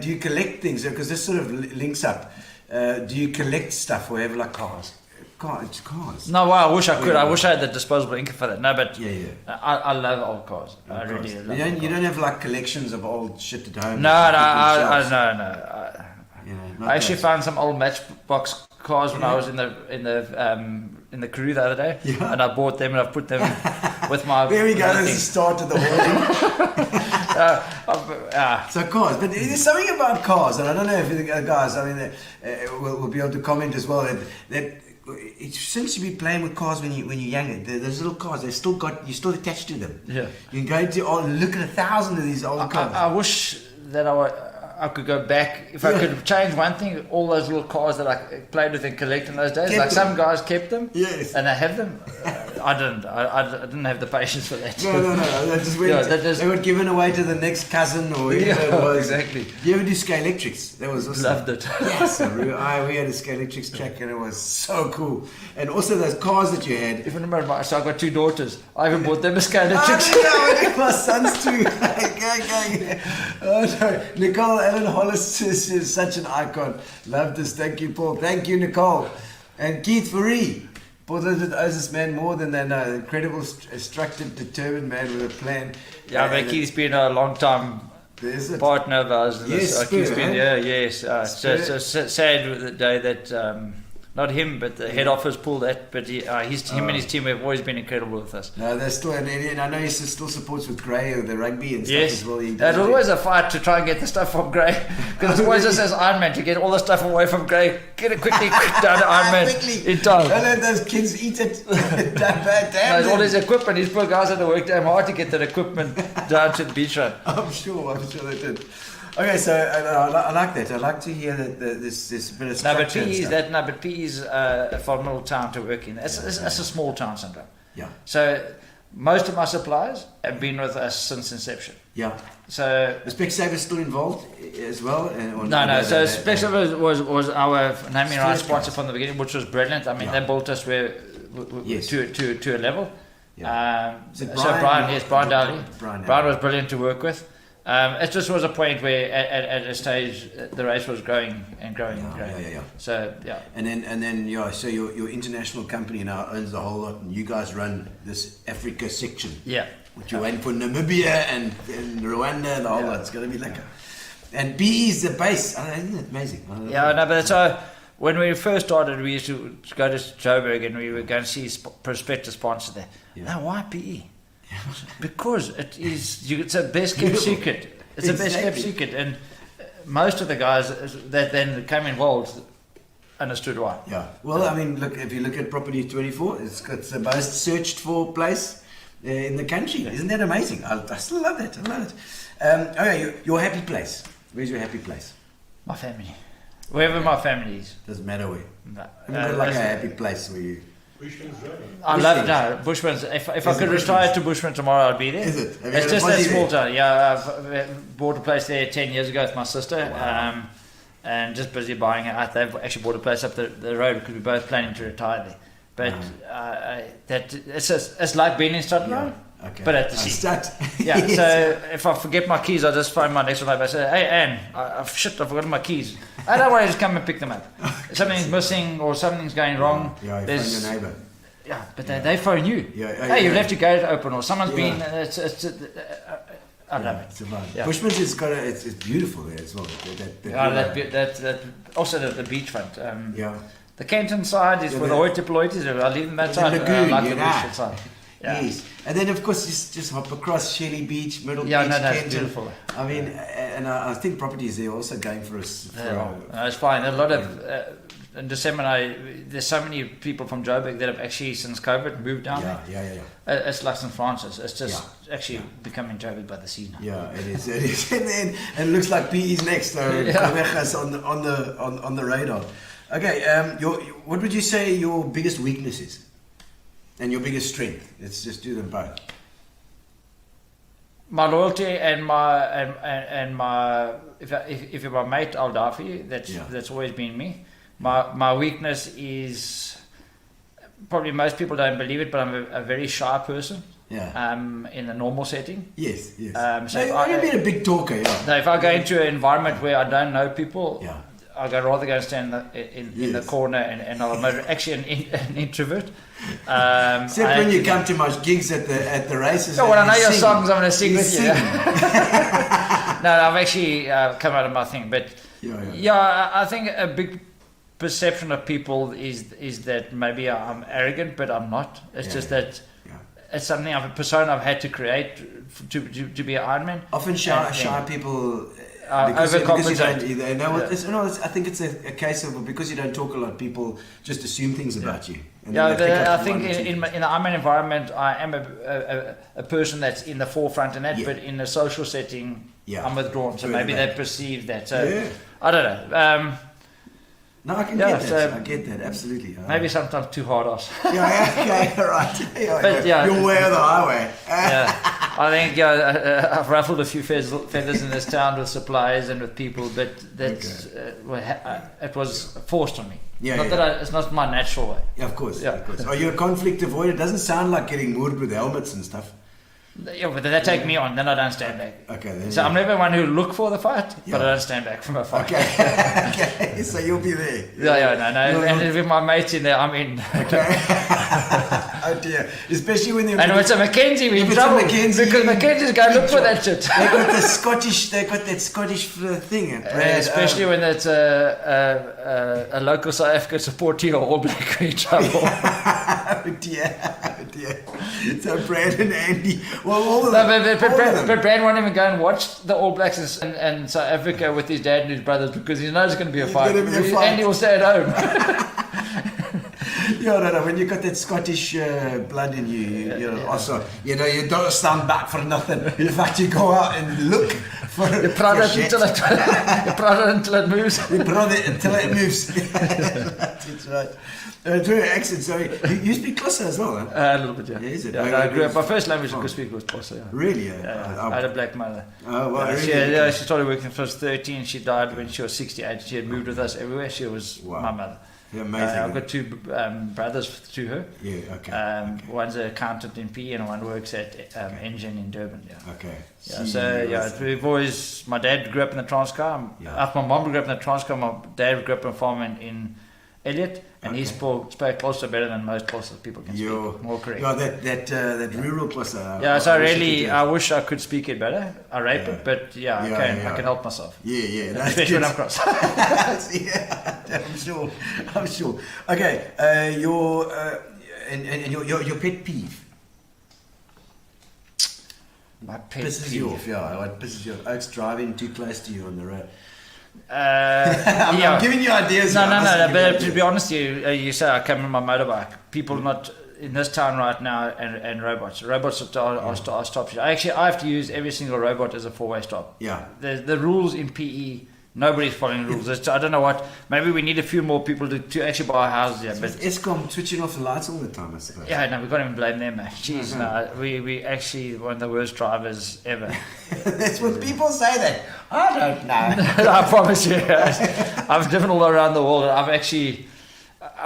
do you collect things? Because this sort of links up. Do you collect stuff or have like cars? Cars. No, well, I wish I could. I wish I had the disposable income for that. No, but I love old cars. I really love them. You don't have like collections of old shit at home? No. I actually found some old Matchbox cars when I was in the crew the other day, and I bought them and I put them with my. There we go. That's the thing. start of the whole. So cars, but there's something about cars, and I don't know if the guys, I mean, will be able to comment as well. That it seems to be playing with cars when you're younger. Those little cars, you're still attached to them. Yeah. You can go to look at 1,000 of these old cars. I wish that I could go back. If I could change one thing, all those little cars that I played with and collected in those days, Kept like them. some guys kept them, Yes. and I have them. I didn't. I didn't have the patience for that. No. They just went. They got given away to the next cousin or whoever it was. Exactly. You ever do Skyelectrics? That was awesome. Loved it. Yes, we had a Skyelectrics track and it was so cool. And also those cars that you had. If you remember, so I got 2 daughters. I even bought them a scale of I chicks. know, my sons too. Go. Oh no, Nicole Allen Hollis is such an icon. Love this. Thank you, Paul. Thank you, Nicole. And Keith Faree. Paul owes this man more than an incredible, structured, determined man with a plan. Yeah, but Keith's been a long time There's it. partner of ours. in this. Yes, Keith's Spur, been, eh? yes. So sad with the day that, not him, but the head office pulled that. But him and his team have always been incredible with us. No, they're still, and I know he still supports with Gray or the rugby and stuff Yes, as well. there's always a fight to try and get the stuff from Gray, because it's always just as Ironman to get all the stuff away from Gray, get it quickly down to Ironman quickly. in time. Don't let those kids eat it. Damn All them. his equipment, these poor guys had to work damn hard to get that equipment down to the beach run. I'm sure they did. Okay, so I like that. I like to hear that this bit of structure. But PE is a formidable town to work in. It's a small town syndrome. Yeah. So most of my suppliers have been with us since inception. Yeah. So Is Specsavers still involved as well? no. So Specsavers was our naming rights First sponsor guys. from the beginning, which was brilliant. I mean, Yeah. they built us Yes. to a level. Yeah. Is it Brian Dowley. Brian Was brilliant to work with. It just was a point where at a stage the race was growing and growing and growing. Yeah. So yeah. And then so your international company now owns the whole lot, and you guys run this Africa section. Yeah. Which you're waiting for Namibia and Rwanda, the whole lot. It's going to be like and BE is the base. Isn't it amazing? Yeah, no, but so when we first started, we used to go to Joburg and we were going to see prospective sponsor there. Yeah. Now, why PE? Because it's a best kept secret. It's a best kept secret, and most of the guys that then became involved understood why. Yeah. Well, I mean, look, if you look at Property 24, it's the most searched for place in the country. Isn't that amazing? I still love that. I love it. Okay, your happy place. Where's your happy place? My family, wherever my family is. Doesn't matter where. No. Have you got like a happy place where you... I love Bushman's. If I could retire to Bushman tomorrow, I'd be there. Is it? Have you It's got a just that body small there? town. Yeah, I've bought a place there 10 years ago with my sister. Wow. And just busy buying it out. They've actually bought a place up the road because we're both planning to retire there. But it's like being in Stratton Road, Okay. but at the sea. Start. Yeah, Yes. so if I forget my keys, I just phone my next door neighbour. I say, hey, Anne, I forgot my keys. I don't worry, just come and pick them up. Something's missing or something's going wrong. Yeah, you there's- phone your neighbour. Yeah, but they phone you. Yeah, Hey, you've yeah. left your gate open or someone's Yeah. been... I love it. It's about Yeah. Bushman's is got it's beautiful there as well. That also the beachfront. Yeah. The Kenton side is Yeah, for the hoity-toities. I leave them that side. The lagoon, I like the yeah. beach side. Yeah. Yes. And then of course just hop across Shelley Beach, Middle Yeah, Beach, no, it's Kenton. beautiful. I mean, and I think properties there also going for us. Yeah, it's fine. A lot of in December, there's so many people from Joburg that have actually since COVID moved down there. Yeah. It's like St. Francis. It's just actually becoming Joburg by the sea now. Yeah, it is. And then it looks like PE's next. So Kamecha's on the radar. Okay, what would you say your biggest weakness is, and your biggest strength? Let's just do them both. My loyalty and my if you're my mate, I'll die for you. That's always been me. My weakness is probably most people don't believe it, but I'm a very shy person. Yeah. In a normal setting. Yes. So if you've been a big talker. Yeah. Now, if I go into an environment where I don't know people, Yeah. I'd rather go and stand in the corner and I'm actually an introvert. Except when you come to my gigs at the races. So when I know your sing. songs, I'm going to sing You with you. sing. No, I've actually come out of my thing. But I think a big perception of people is that maybe I'm arrogant, but I'm not. It's just that it's something a persona I've had to create to be an Ironman. Often shy people because you don't, they know what I think it's a case of because you don't talk a lot, people just assume things about you. And I think in the Ironman environment, I am a person that's in the forefront in that, but in a social setting, I'm withdrawn. So maybe they perceive that. So I don't know. No, I can get that. I get that, absolutely. Maybe sometimes too hard ass. Okay, right. But you're way on the highway. I think I've ruffled a few feathers in this town with suppliers and with people, but that's it was forced on me. It's not my natural way. Yeah, of course. Are you a conflict avoider? It doesn't sound like getting moored with helmets and stuff. Yeah, but they take me on, then I don't stand back. Okay. So I'm never one who look for the fight, but I don't stand back from a fight. Okay. So you'll be there. No. And with my mates in there, I'm in. Okay. Oh dear. Especially when they're... And if it's a Mackenzie, we're in trouble. Because Mackenzie's going to look for that shit. They got that Scottish thing. Especially when it's a local South African support team or All Black, we're in trouble. Oh dear. So Brad and Andy... Well, but Brad won't even go and watch the All Blacks and South Africa with his dad and his brothers because he knows it's going to be a fight. Andy will stay at home. No. When you got that Scottish blood in you, also, you don't stand back for nothing. In fact, you go out and look for. You prod it until it moves. You prod it until it moves. That's right. Through your accent, so you speak Xhosa as well, huh? A little bit, yeah. Is it? I grew up. My first language I could speak was Xhosa. Yeah. Really? I had a black mother. Oh, well, really? She started working when she was 13. She died when she was 68. She had moved with us everywhere. She was my mother. Yeah, amazing. I've got two brothers through her. Yeah, okay. One's an accountant in PE and one works at Engine in Durban. Yeah. Okay. We've always. My dad grew up in the Transkei. After my mom grew up in the Transkei, my dad grew up in a farm in Elliot, and he spoke Xhosa better than most Xhosa people can speak. More correct. Yeah, that rural Xhosa. I wish I could speak it better. I rape it, but I can help myself. Yeah. That's especially when I'm cross. I'm sure. Okay, your pet peeve. My pet pisses peeve. You off, what pisses you off? Oaks driving too close to you on the road. I'm giving you ideas. No. But to be honest, you say I come on my motorbike. People not in this town right now, and robots. Robots are stop. Actually, I have to use every single robot as a four-way stop. Yeah. The rules in PE. Nobody's following the rules. I don't know what. Maybe we need a few more people to actually buy houses here. But Eskom switching off the lights all the time, I suppose. Yeah, no, we can't even blame them, man. Jeez, no, we actually one of the worst drivers ever. That's what people say. That I don't know. I promise you, I've driven all around the world. I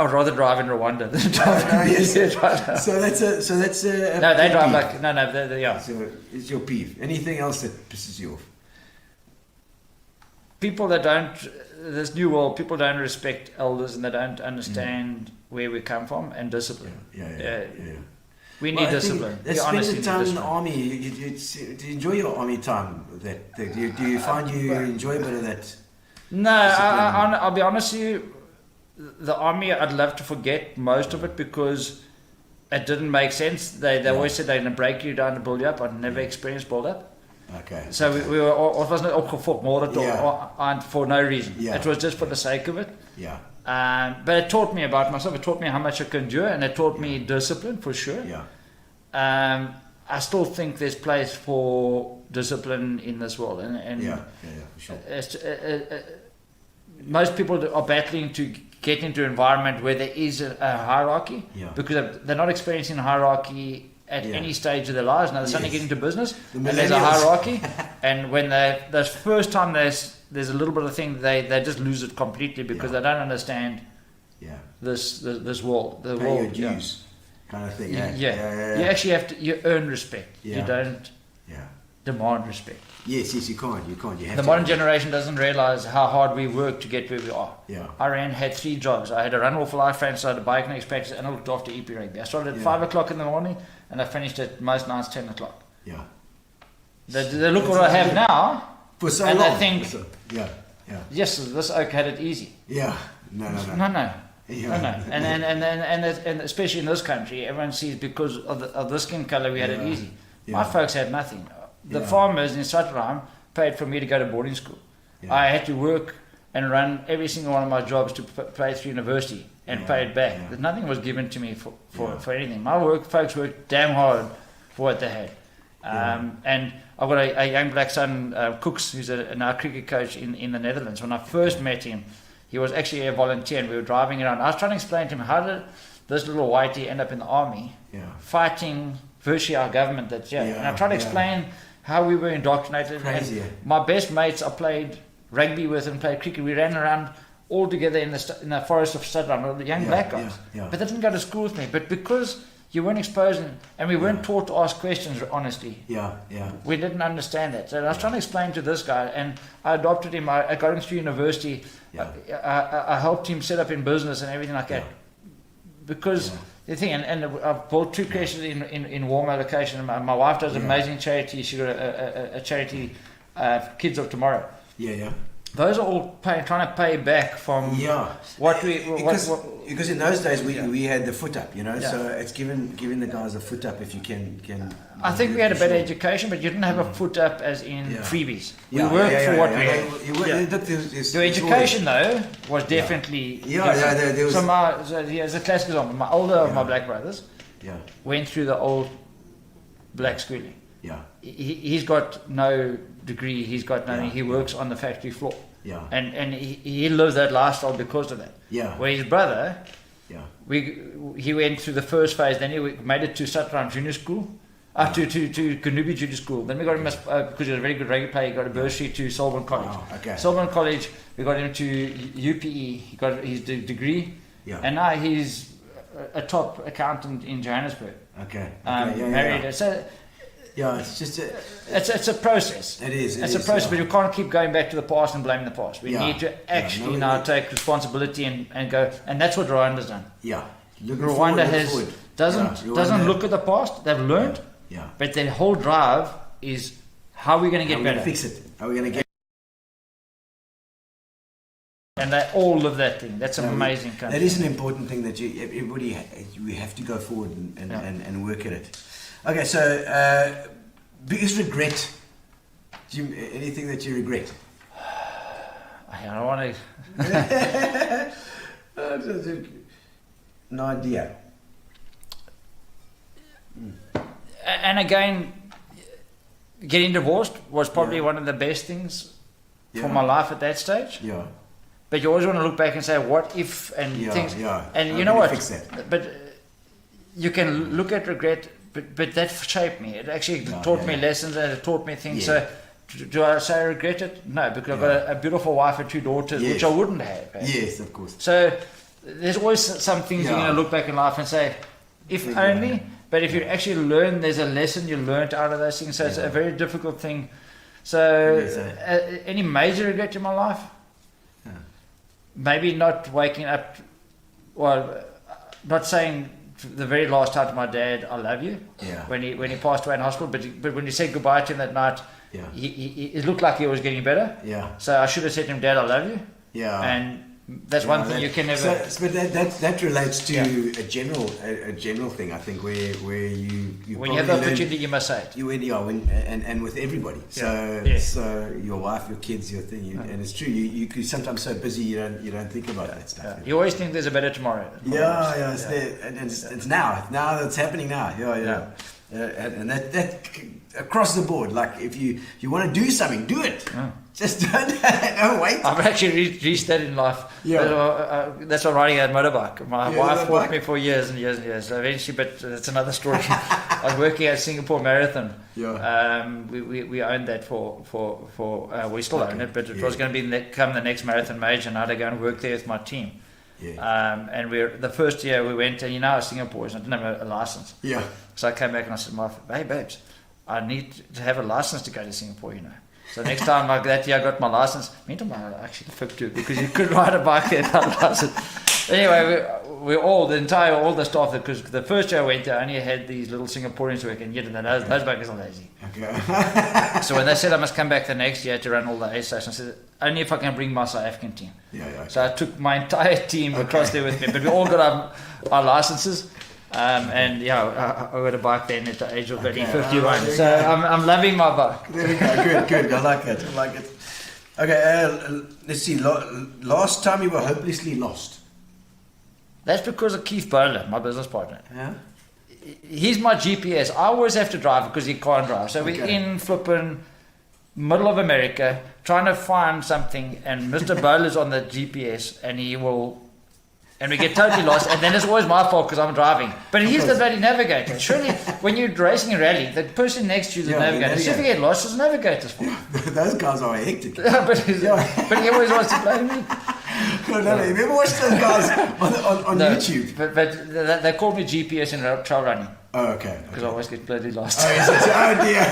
would rather drive in Rwanda than drive in Rwanda. So that's a no. They drive like no. Yeah. So it's your peeve. Anything else that pisses you off? People that this new world, people don't respect elders and they don't understand where we come from and discipline. Yeah. We need discipline. Spend the time in the army. You enjoy your army time. Do you find you enjoy a bit of that? No, I'll be honest with you. The army, I'd love to forget most of it because it didn't make sense. They always said they're going to break you down to build you up. I'd never experienced build up. Okay. So we were. It wasn't opgefokt or for no reason. Yeah. It was just for the sake of it. Yeah. But it taught me about myself. It taught me how much I can endure, and it taught me discipline for sure. Yeah. I still think there's place for discipline in this world, and for sure. Most people are battling to get into an environment where there is a hierarchy because they're not experiencing hierarchy at any stage of their lives. Now they're suddenly getting into business and there's a hierarchy, and when the first time there's a little bit of thing, they just lose it completely because they don't understand this world. The Pay world, your dues kind of thing. You actually have to. You earn respect. You don't demand respect. Yes, you can't. You have the modern generation doesn't realize how hard we work to get where we are. Yeah. I had 3 jobs. I had a run off life fence, I had a bike next practice, and I looked after EP rugby. I started at 5 o'clock in the morning, and I finished at most nights 10 o'clock. Yeah. They look what I have now, for so and long. they think, yes, this oak had it easy. Yeah. No. No. Yeah. No. And especially in this country, everyone sees because of the skin color we had it easy. Yeah. My folks had nothing. The Yeah. farmers in Sutherland paid for me to go to boarding school. Yeah. I had to work and run every single one of my jobs to pay through university and pay it back. Yeah. Nothing was given to me for anything. My folks worked damn hard for what they had. And I've got a young black son, Cooks, who's now a cricket coach in the Netherlands. When I first met him, he was actually a volunteer and we were driving around. I was trying to explain to him, how did this little whitey end up in the army fighting virtually our government that's here? And I tried to explain how we were indoctrinated. Crazy. And my best mates I played rugby with and played cricket. We ran around all together in the forest of Sutherland, the young black guys. But they didn't go to school with me. But because you weren't exposed and we weren't taught to ask questions honestly. We didn't understand that. So I was trying to explain to this guy, and I adopted him. I got him through university. I helped him set up in business and everything like that. Because the thing, and I've built 2 creches in warmer location. My wife does amazing charity. She got a charity, Kids of Tomorrow. Those are all trying to pay back from what we because in those days we had the foot up, so it's giving the guys a foot up if you can. I think we had a better education, but you didn't have a foot up as in freebies. We worked for what we had. The education though was definitely there was. So as a classic example, my older of my black brothers went through the old black schooling. He's got no degree, he's got nothing, he works on the factory floor. And he lives that lifestyle because of that. Where his brother, he went through the first phase, then he made it to Sutherland Junior School, to Kanubi Junior School. Then we got him, because he was a very good rugby player, he got a bursary to Selborne College. Selborne College, we got him to UPE, he got his degree, and now he's a top accountant in Johannesburg. Married. So, it's just it's a process. It is. It's a process, but you can't keep going back to the past and blaming the past. We need to actually now take responsibility and go, and that's what Rwanda's done. Rwanda doesn't look at the past. They've learned, but their whole drive is how are we going to get better? Fix it. How are we going to get? And they all live that thing. That's an amazing country. That is an important thing that we have to go forward and work at it. Okay, so biggest regret. Anything that you regret? I don't want to. No idea. And again, getting divorced was probably one of the best things for my life at that stage. But you always want to look back and say, what if, and things. And you know what? Fix that? But you can look at regret, but that shaped me. It actually taught me lessons and it taught me things. So do I say I regret it? No, because I've got a beautiful wife and 2 daughters, which I wouldn't have. Yes, of course. So there's always some things you're going to look back in life and say, if only. But if you actually learn, there's a lesson you learned out of those things. So it's a very difficult thing. So any major regret in my life? Maybe not waking up, not saying the very last time to my dad, I love you, when he passed away in hospital, but when you said goodbye to him that night, it looked like he was getting better. So I should have said to him, Dad, I love you. And that's one thing you can never. But that relates to a general thing, I think, where you when you have the opportunity, you must say it. And with everybody. So your wife, your kids, your thing, and it's true. You're sometimes so busy you don't think about that stuff. You always think there's a better tomorrow. It's there, and it's now. Now it's happening now. And that across the board, like if you want to do something, do it. Just don't wait. I've actually reached that in life. That's why riding that motorbike. My wife fought me for years and years and years. So eventually, but that's another story. I was working at Singapore Marathon. We owned that for we still own it, but it was going to become the next marathon major, and I had to go and work there with my team. And the first year we went, and I was Singaporean, I didn't have a license. So I came back and I said, hey babes, I need to have a license to go to Singapore, So next time that year I got my license. Meantime, I actually fucked too, because you couldn't ride a bike without a license. Anyway, we all the staff, because the first year I went there, I only had these little Singaporeans working. Yet those buggers are lazy. Okay. So when they said I must come back the next year to run all the aid stations, I said only if I can bring my South African team. Yeah. So I took my entire team across there with me, but we all got our licenses. And yeah, I got a bike then at the age of 51. So I'm loving my bike. There we go. Good. I like it. Okay, let's see. Last time you were hopelessly lost. That's because of Keith Bowler, my business partner. Yeah. He's my GPS. I always have to drive because he can't drive. So we're in flipping middle of America trying to find something, and Mr. Bowler's on the GPS, and we get totally lost, and then it's always my fault because I'm driving. But he's the bloody navigator. Surely, when you're racing a rally, the person next to you is the navigator. So if you get lost, it's the navigator's fault. Those guys are hectic. but he always wants to blame me. No, you ever watched those guys on YouTube? But they called me GPS in trail running. Oh, okay. Because I always get bloody lost. Oh dear.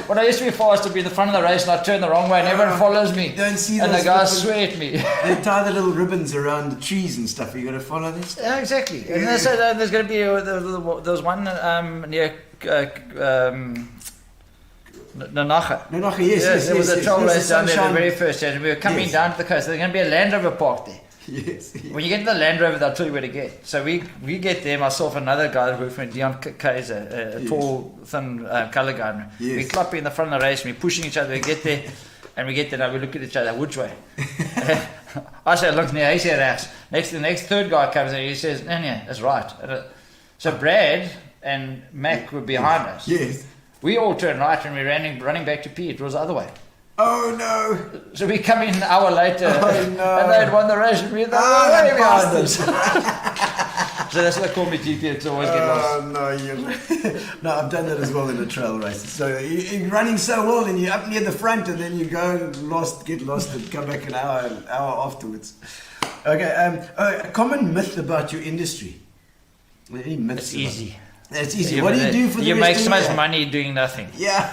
When I used to be fast, to be in the front of the race, and I turn the wrong way, and everyone follows me. Don't see and those the guys swear at me. They tie the little ribbons around the trees and stuff. You got to follow this. Yeah, exactly. And they said there's going to be there was one near Nanacha. Yes. There was a trail race down there the Sunshine. very first year, and we were coming down to the coast. There's going to be a Land Rover park there. Yes. When you get to the Land Rover, they'll tell you where to get. So we get there, myself and another guy who worked for Dion Kaiser, a tall, thin colour guy. Yes. We clap in the front of the race, and we're pushing each other. We get there, now we look at each other, which way? I say, look, near Asia Rafts. The next third guy comes and he says, no, that's right. So Brad and Mac were behind us. Yes. We all turned right and we're running back to P. It was the other way. Oh no. So we come in an hour later Oh, no. and they had won the race and we were Oh, way behind us. bastards. So that's what they call me GPS, to always get lost. Oh no, I've done that as well in a trail race. So you're running so well, and you're up near the front, and then you go get lost, and come back an hour afterwards. Okay. A common myth about your industry. Any myths? It's easy. It's easy. What do you do for the You rest make of so the much year? money doing nothing. Yeah.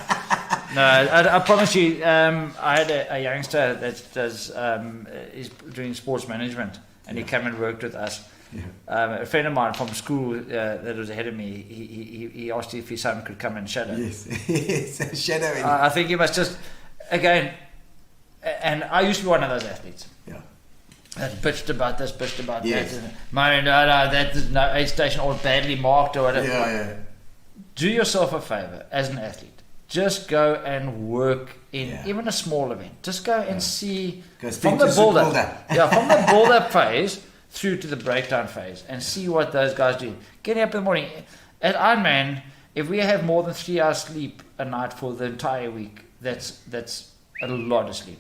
No, I promise you, I had a youngster that is doing sports management, and he came and worked with us. Yeah. A friend of mine from school that was ahead of me, he asked if his son could come and shadow. Yes. Shadowing. I think you must just, again, and I used to be one of those athletes. Yeah. That bitched about this, bitched about Yes. that. No, that is no aid station or badly marked or whatever. Yeah. Do yourself a favor as an athlete. Just go and work in Yeah. even a small event. Just go and see Go from speak the to some build-up. builder. From the build-up phase through to the breakdown phase, and see what those guys do. Getting up in the morning at Ironman, if we have more than 3 hours sleep a night for the entire week, that's a lot of sleep.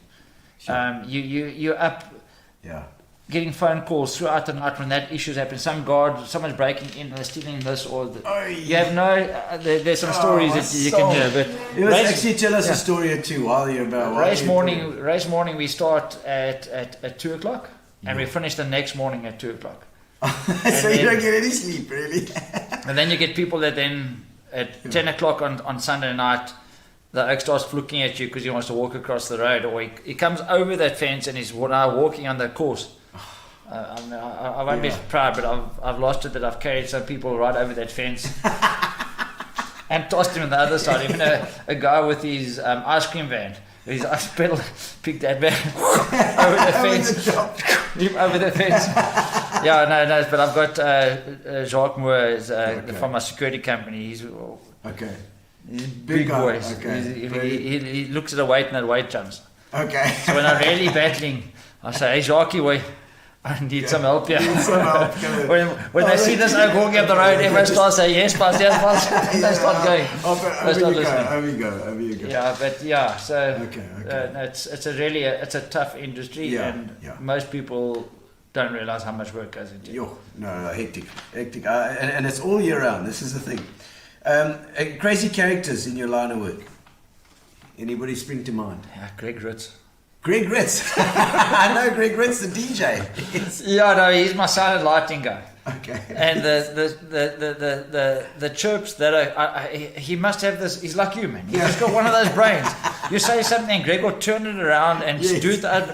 Sure. You're up. Yeah. Getting phone calls throughout the night when that issue's happened. Someone's breaking in, they're stealing this, or you have no. There's some stories that you can hear. But You must actually tell us a story or two while you're about race morning. We start at 2:00, and we finish the next morning at 2:00. So you don't get any sleep, really. And then you get people that then at 10:00 on Sunday night, the oak starts looking at you because he wants to walk across the road, or he comes over that fence and he's now walking on the course. I won't be proud, but I've lost it that I've carried some people right over that fence and tossed him on the other side. Even a guy with his ice cream van, his ice pedal, picked that van over the fence, over the fence. Yeah, no, but I've got Jacques Moore from my security company. He's Okay. He's big guy. boys. Okay. He looks at a weight and that weight jumps. Okay. So when I'm really battling, I say, hey, Jacques, I need some help here. Some help. when they see this oak walking up the road, everyone starts saying, yes, boss. They start going. They start listening. Over you go. Yeah, but yeah, so Okay. It's a tough industry, Yeah, and yeah. most people don't realize how much work goes into it. No, hectic. And it's all year round. This is the thing. Crazy characters in your line of work. Anybody spring to mind? Yeah, Greg Ritz. Greg Ritz. I know Greg Ritz, the DJ. Yeah, no, he's my silent lighting guy. Okay. And the chirps that he must have this. He's like you, man. He's just got one of those brains. You say something, Greg will turn it around and Yes.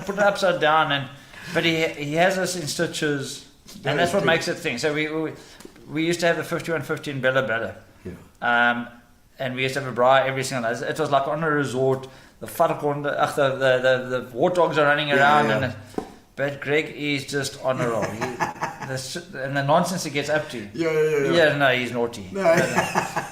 put it upside down, and But he has us in stitches, and that's what makes it thing. So we used to have the 5150 in Bella. Yeah. And we used to have a bra every single day. It was like on a resort. The the warthogs are running around, but Greg is just on a roll. And the nonsense he gets up to. Yeah, no, he's naughty. No.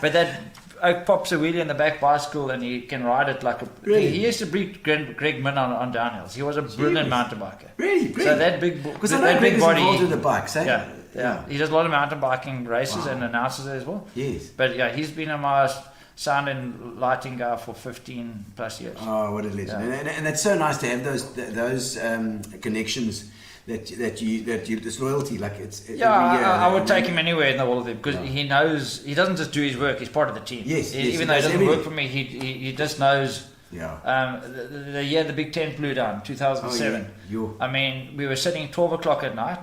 But that oak pops a wheelie in the back bicycle, and he can ride it like a. Really? He used to beat Greg Min on downhills. He was a brilliant mountain biker. Really? So that big, because I know Greg is involved with the bikes, eh? Yeah. He does a lot of mountain biking races and announces it as well. Yes. But yeah, he's been my sound and lighting guy for 15 plus years. Oh, what a legend! Yeah. And it's so nice to have those connections that you this loyalty, like it's. I would take him anywhere in the world because he knows he doesn't just do his work; he's part of the team. Yes, even though he doesn't work for me, he just knows. Yeah. The year the Big Tent blew down, 2007. I mean, we were sitting 12 o'clock at night.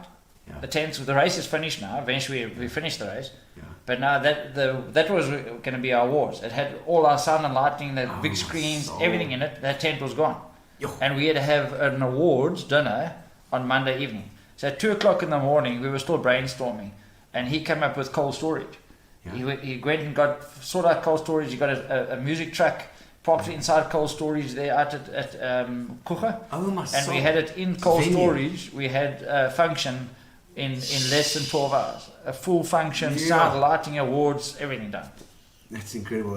Yeah. The race is finished now. Eventually, we finished the race. Yeah. But now that was going to be our awards. It had all our sound and lighting, the big screens, everything in it. That tent was gone. And we had to have an awards dinner on Monday evening. So at 2 o'clock in the morning, we were still brainstorming. And he came up with cold storage. Yeah. He went and sorted out cold storage. He got a music truck parked inside cold storage there out at Kucha. Oh my And we had it in cold storage. We had function in less than 12 hours. A full function, sound, lighting, awards, everything done. That's incredible.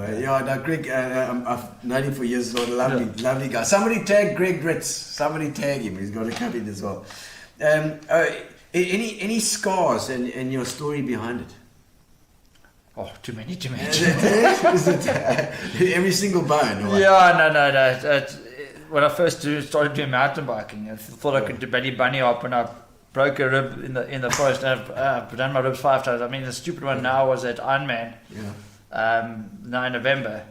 Greg, I've known him for years. Lovely guy. Somebody tag Greg Ritz. Somebody tag him. He's got to come in as well. Any scars and your story behind it? Oh, too many to mention. Is it every single bone? Or No. When I first started doing mountain biking, I thought I could do belly bunny hop, and I broke a rib in the forest. I've done my ribs 5 times. I mean, the stupid one now was at Ironman. Now in November.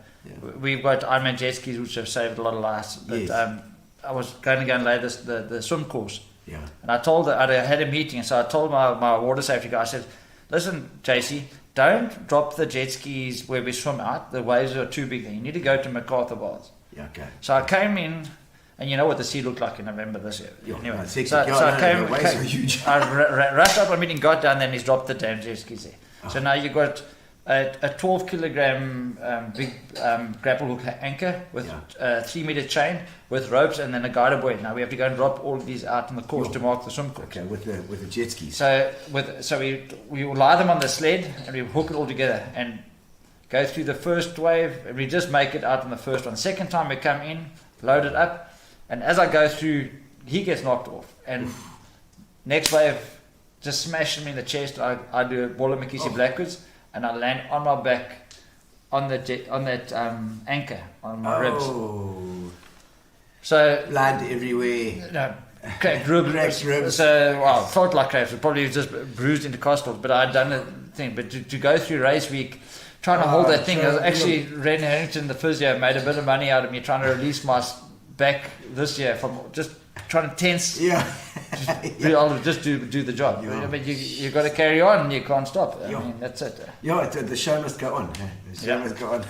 We've got Ironman jet skis, which have saved a lot of lives. But I was going to go and lay the swim course. Yeah. And I had a meeting, so I told my water safety guy, I said, listen, JC, don't drop the jet skis where we swim out. The waves are too big there. You need to go to MacArthur Bars. Yeah, okay. So I came in, and you know what the sea looked like in November this year. Anyway, I rushed up a meeting, got down, then he's dropped the damn jet skis there. Oh. So now you've got a 12 kilogram big grapple hook anchor with a 3 meter chain with ropes, and then a guided buoy. Now we have to go and drop all of these out in the course to mark the swim course. Okay, with the jet skis. So we lie them on the sled, and we hook it all together and go through the first wave, and we just make it out on the first one. Second time we come in, load it up, and as I go through, he gets knocked off, and next wave just smashed him in the chest. I do a Bola Makisi Blackwards, and I land on my back on that anchor on my ribs. So blood everywhere. Cracked ribs. So felt like cracks. Probably just bruised intercostals, but I'd done the thing. But to go through race week, trying to hold that thing. I was actually Ren Harrington, the physio, made a bit of money out of me trying to release my back this year from just trying to tense. I'll just do the job. I mean, you got to carry on. You can't stop. I mean, that's it. The show must go on. The show must go on.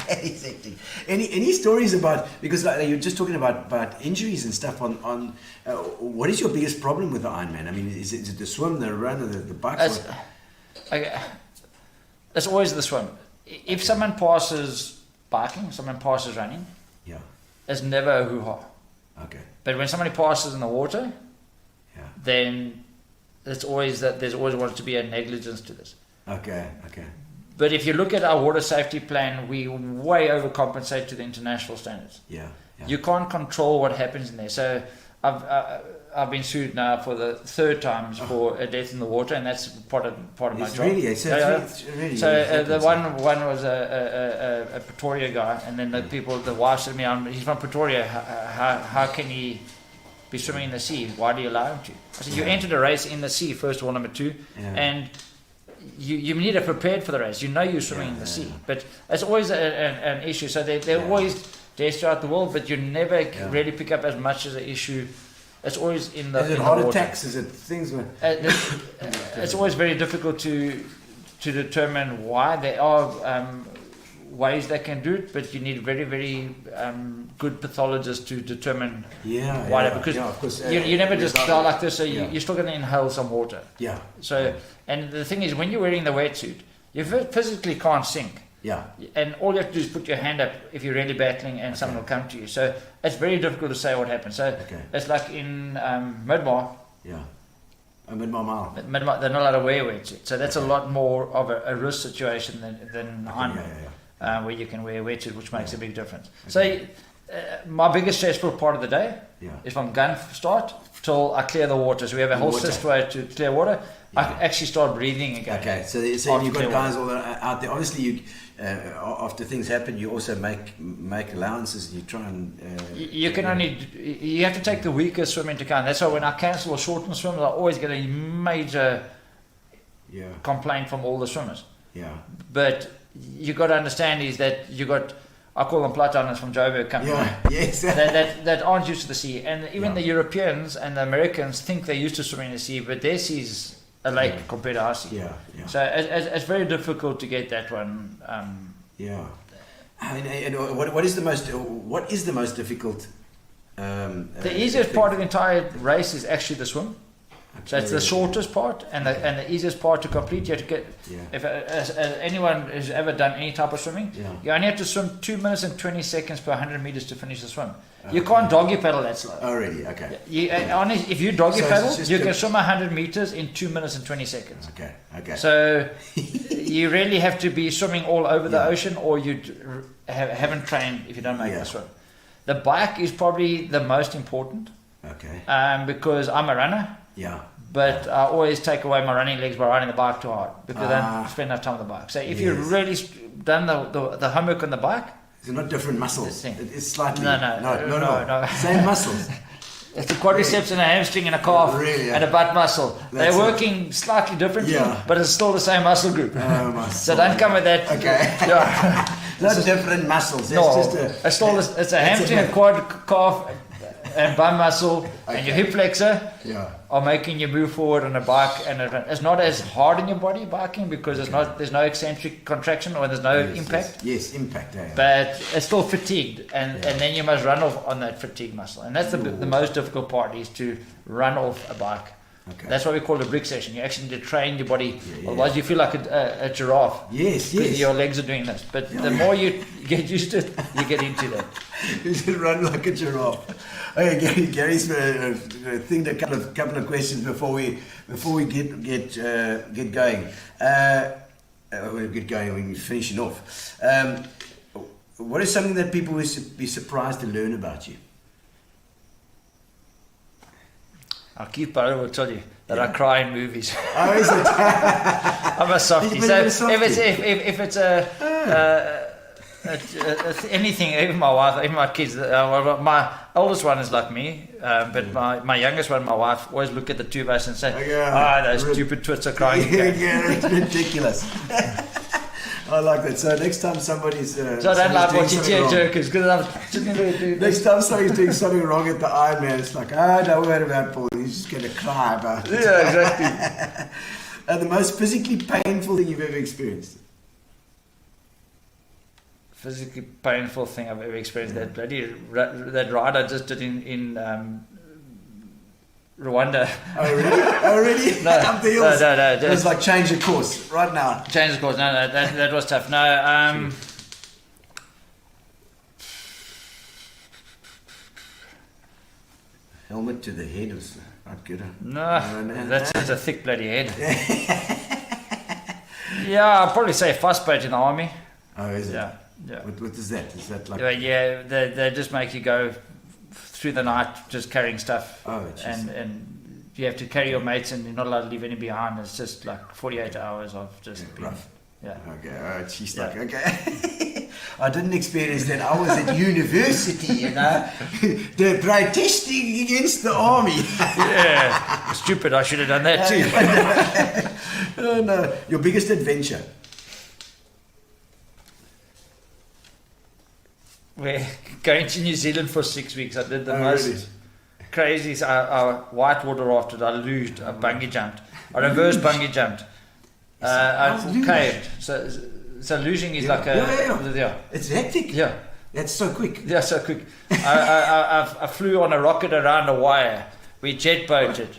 Exactly. Any stories about, because you're just talking about injuries and stuff on what is your biggest problem with the Ironman? I mean, is it the swim, the run, or the bikes? It's always the swim. If someone passes biking, someone passes running, it's never a hoo-ha. Okay. But when somebody passes in the water, then it's always that there's always wanted to be a negligence to this. Okay. But if you look at our water safety plan, we way overcompensate to the international standards. You can't control what happens in there. So I've been sued now for the 3rd time for a death in the water, and that's part of my job. Really? The one was a Pretoria guy, and then the wife said to me, he's from Pretoria, how can he be swimming in the sea? Why do you allow him to? I said, you entered a race in the sea, first of all, number 2, and you need to prepare for the race. You know you're swimming in the sea, but it's always an issue. So they're always deaths throughout the world, but you never really pick up as much as an issue. It's always in the. Is it heart attacks? Is it things? It's always very difficult to determine why. There are ways they can do it, but you need very, very good pathologists to determine why. Because of course, you never just die like this, so you're still going to inhale some water. Yeah. So, and the thing is, when you're wearing the wetsuit, you physically can't sink. Yeah. And all you have to do is put your hand up if you're really battling, and someone will come to you. So it's very difficult to say what happens. So it's like in Midmar. Yeah. Midmar. They're not allowed to wear wetsuit. So that's a lot more of a risk situation than Ironman, where you can wear a wetsuit, which makes a big difference. Okay. So my biggest stressful part of the day is from gun start till I clear the water. So we have a whole system way to clear water. I actually start breathing again. Okay, so you've got guys all out there. Obviously, you after things happen, you also make allowances. You try and you can you have to take the weakest swim into account. That's why when I cancel or shorten swims, I always get a major complaint from all the swimmers. Yeah. But you got to understand is that you got, I call them plataners from Joburg coming that aren't used to the sea, and even the Europeans and the Americans think they're used to swimming in the sea, but their sea's a lake compared to our sea. So it's very difficult to get that one. And what is the most difficult? The easiest part of the entire race is actually the swim. So it's the shortest part and the easiest part to complete. You have to get, as anyone who's ever done any type of swimming, you only have to swim 2 minutes and 20 seconds per 100 meters to finish the swim. You can't doggy paddle that slow. Oh, really? Okay. If you doggy paddle, you can swim 100 meters in 2 minutes and 20 seconds. Okay. So you really have to be swimming all over the ocean, or you haven't trained if you don't make the swim. The bike is probably the most important. Because I'm a runner. But I always take away my running legs by riding the bike too hard, because I don't spend enough time on the bike. So if you've really done the homework on the bike, they're not different muscles. It's slightly no. Same muscles. It's the quadriceps and a hamstring and a calf and a butt muscle. They're working slightly differently, but it's still the same muscle group. So don't come with that. Not different muscles. It's a hamstring, a quad, calf, and bum muscle, and your hip flexor are making you move forward on a bike. And it's not as hard in your body biking, because there's no eccentric contraction, or there's no impact. Yes, impact. But it's still fatigued, and then you must run off on that fatigue muscle, and that's the most difficult part, is to run off a bike. That's why we call it a brick session. You actually need to train your body, otherwise you feel like a giraffe. Yes. Your legs are doing this, but the more you get used to it, you get into that. You should run like a giraffe. Okay, Gary's think a couple of questions before we get going. We'll get going. We're finishing off. What is something that people would be surprised to learn about you? Keith Barrow will tell you that I cry in movies. Oh, is it? I'm a softie. So if it's anything, even my wife, even my kids, my oldest one is like me, but my youngest one, my wife, always look at the two of us and say, those stupid twits are crying. It's ridiculous. I like that. So next time somebody's so I don't like watching tearjerkers, because I'm next time somebody's doing something wrong at the Ironman, it's like, don't worry about Paul, he's just going to cry about it. Yeah, exactly. The most physically painful thing you've ever experienced? Physically painful thing I've ever experienced, that ride I just did in Rwanda. Oh really? No, up the hills. No. It was like change the course right now. Change the course. No, that was tough. No, helmet to the head was not good. No, that's a thick bloody head. I'll probably say frostbite in the army. Oh, is it? Yeah. What is that? Is that like? They just make you go through the night just carrying stuff. Oh, and you have to carry your mates, and you're not allowed to leave any behind. It's just like 48 hours of just being rough. Yeah. Okay. She's like, okay. I didn't experience that. I was at university, They're protesting against the army. Yeah. Stupid. I should have done that too. Oh no. Your biggest adventure? We're going to New Zealand for 6 weeks. I did the most crazy. I whitewater rafted. I luged. I bungee jumped. I reverse bungee jumped. I caved. So So losing is Yeah. like a Yeah. It's hectic. yeah. That's so quick. Yeah, so quick. I flew on a rocket around a wire. We jet boated.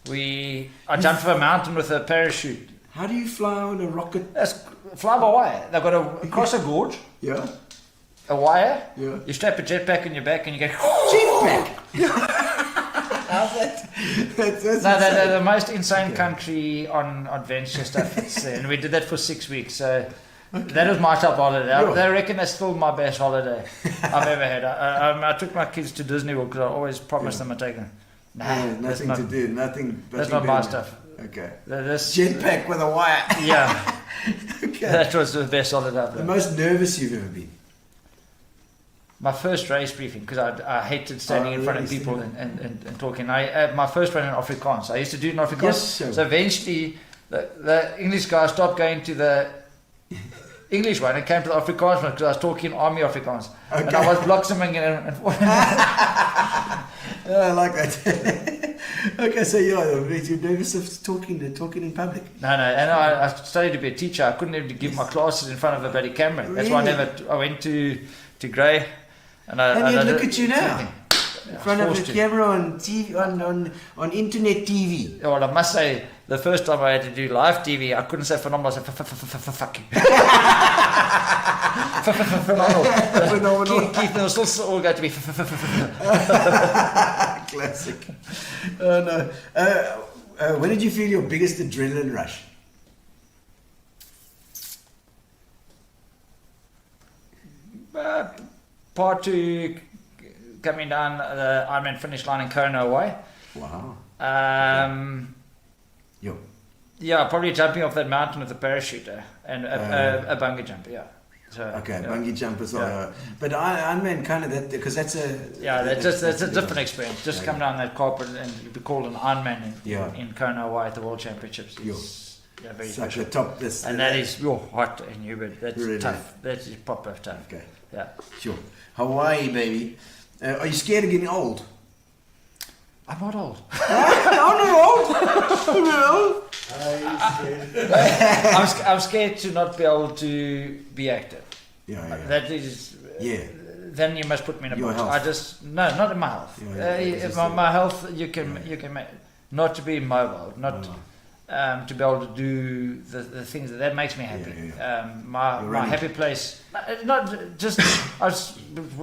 I jumped from a mountain with a parachute. How do you fly on a rocket? That's fly by wire. They've got to cross a gorge, Yeah. a wire. Yeah. You strap a jetpack on your back and you go. Jetpack. How's that? That's No, they're the most insane country on adventure stuff. And we did that for 6 weeks. So that was my top holiday. Yeah. They reckon that's still my best holiday I've ever had. I took my kids to Disney World because I always promised them I'd take them. Nah, that's nothing not, to do. Nothing. that's not my stuff. Okay. This, Jetpack with a wire. yeah, Okay. that was the best holiday I've The done. most nervous you've ever been. My first race briefing, because I hated standing in front of really? people and talking. My first one in Afrikaans. I used to do it in Afrikaans. Yes, sir. So eventually, the English guy stopped going to the English one and came to the Afrikaans one because I was talking army Afrikaans. And I was blossoming and I like that. Okay, so you're nervous of talking in public. No, and I studied to be a teacher. I couldn't even give my classes in front of a bloody camera. That's why I went to Grey. And And look at you now. In front of forced the to. camera on TV, on internet TV. Well, I must say, the first time I had to do live TV, I couldn't say phenomenal. I said fuck you. Phenomenal. Phenomenal. Keith will still all go to me. Classic. Oh no. When did you feel your biggest adrenaline rush? Part 2, coming down the Ironman finish line in Kona away. Wow. Yo. Yeah, probably jumping off that mountain with a parachute and a bungee jump. Yeah. So, Okay, yeah. bungee jump as well. Yeah. But Ironman kind of that because that's a That's a different experience. Just come down that carpet and be called an Ironman in Kona Hawaii at the World Championships. It's very It's like special. the top. And that is hot and humid. That's Really? tough. That is proper tough. Okay, Yeah. sure. Hawaii, baby. Are you scared of getting old? I'm not old. I'm not old. I'm not old. I'm scared to not be able to be active. Yeah. That is. Yeah. Then you must put me in a Your box. health. I just not in my health. My health, you can make, not to be mobile, not to be able to do the things that makes me happy. My happy place, not just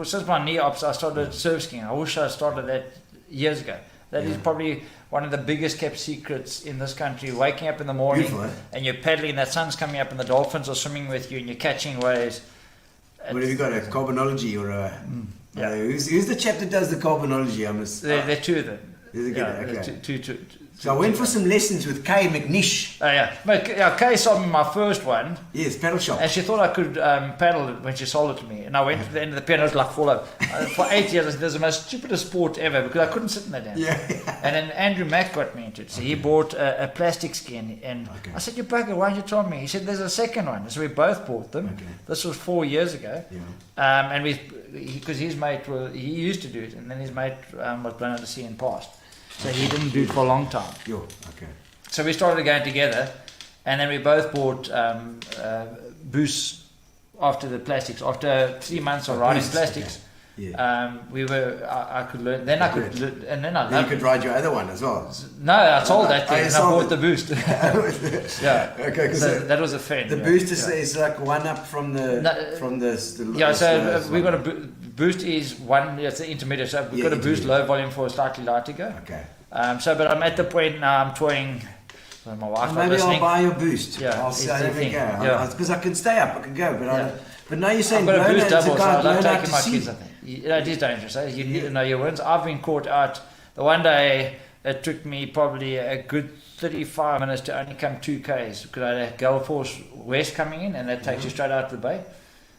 since my knee ops, I started surf skiing. I wish I started that years ago. That is probably one of the biggest kept secrets in this country. Waking up in the morning and you're paddling, and that sun's coming up, and the dolphins are swimming with you, and you're catching waves. What have you got? A carbonology or a? Who's the chap that does the carbonology? There are two of them. Is it good? Yeah, Okay. two. So I went for some lessons with Kay McNish. Oh yeah, but Kay saw me my first one, Yes, paddle shop. and she thought I could paddle it when she sold it to me. And I went to the end of the piano, like fall over. For 8 years, it was the most stupidest sport ever because I couldn't sit in that damn. Yeah. And then Andrew Mack got me into it. So he bought a plastic ski, and I said, "You bugger, why didn't you tell me?" He said, "There's a second one." So we both bought them. Okay. This was 4 years ago. Yeah. And because his mate he used to do it, and then his mate was blown out to sea and passed. So he didn't do it for a long time. Okay. So we started going together, and then we both bought boosts after the plastics. After 3 months of riding plastics, I could learn. Then I could, and then I Then loved you could it. ride your other one as well. No, I sold that thing you and I sold bought it. the boost. Yeah. Okay, 'cause So that was a fan. The boost is like one up from the Yeah, so the we got a boost is one. It's the intermediate. So we've got a boost low volume for a slightly lighter go. Okay. But I'm at the point now. I'm toying. So my wife's not Maybe listening. I'll buy your boost. Yeah, I'll it's see the how you thing. go. Yeah. Because I can stay up, I can go, but now you're saying I've got a learn boost how to double, so go- I love learn how taking to my see. kids. I think it is dangerous. You need to know your wins. I've been caught out. The one day it took me probably a good 35 minutes to only come 2Ks because I had a gale force west coming in, and that takes you straight out to the bay.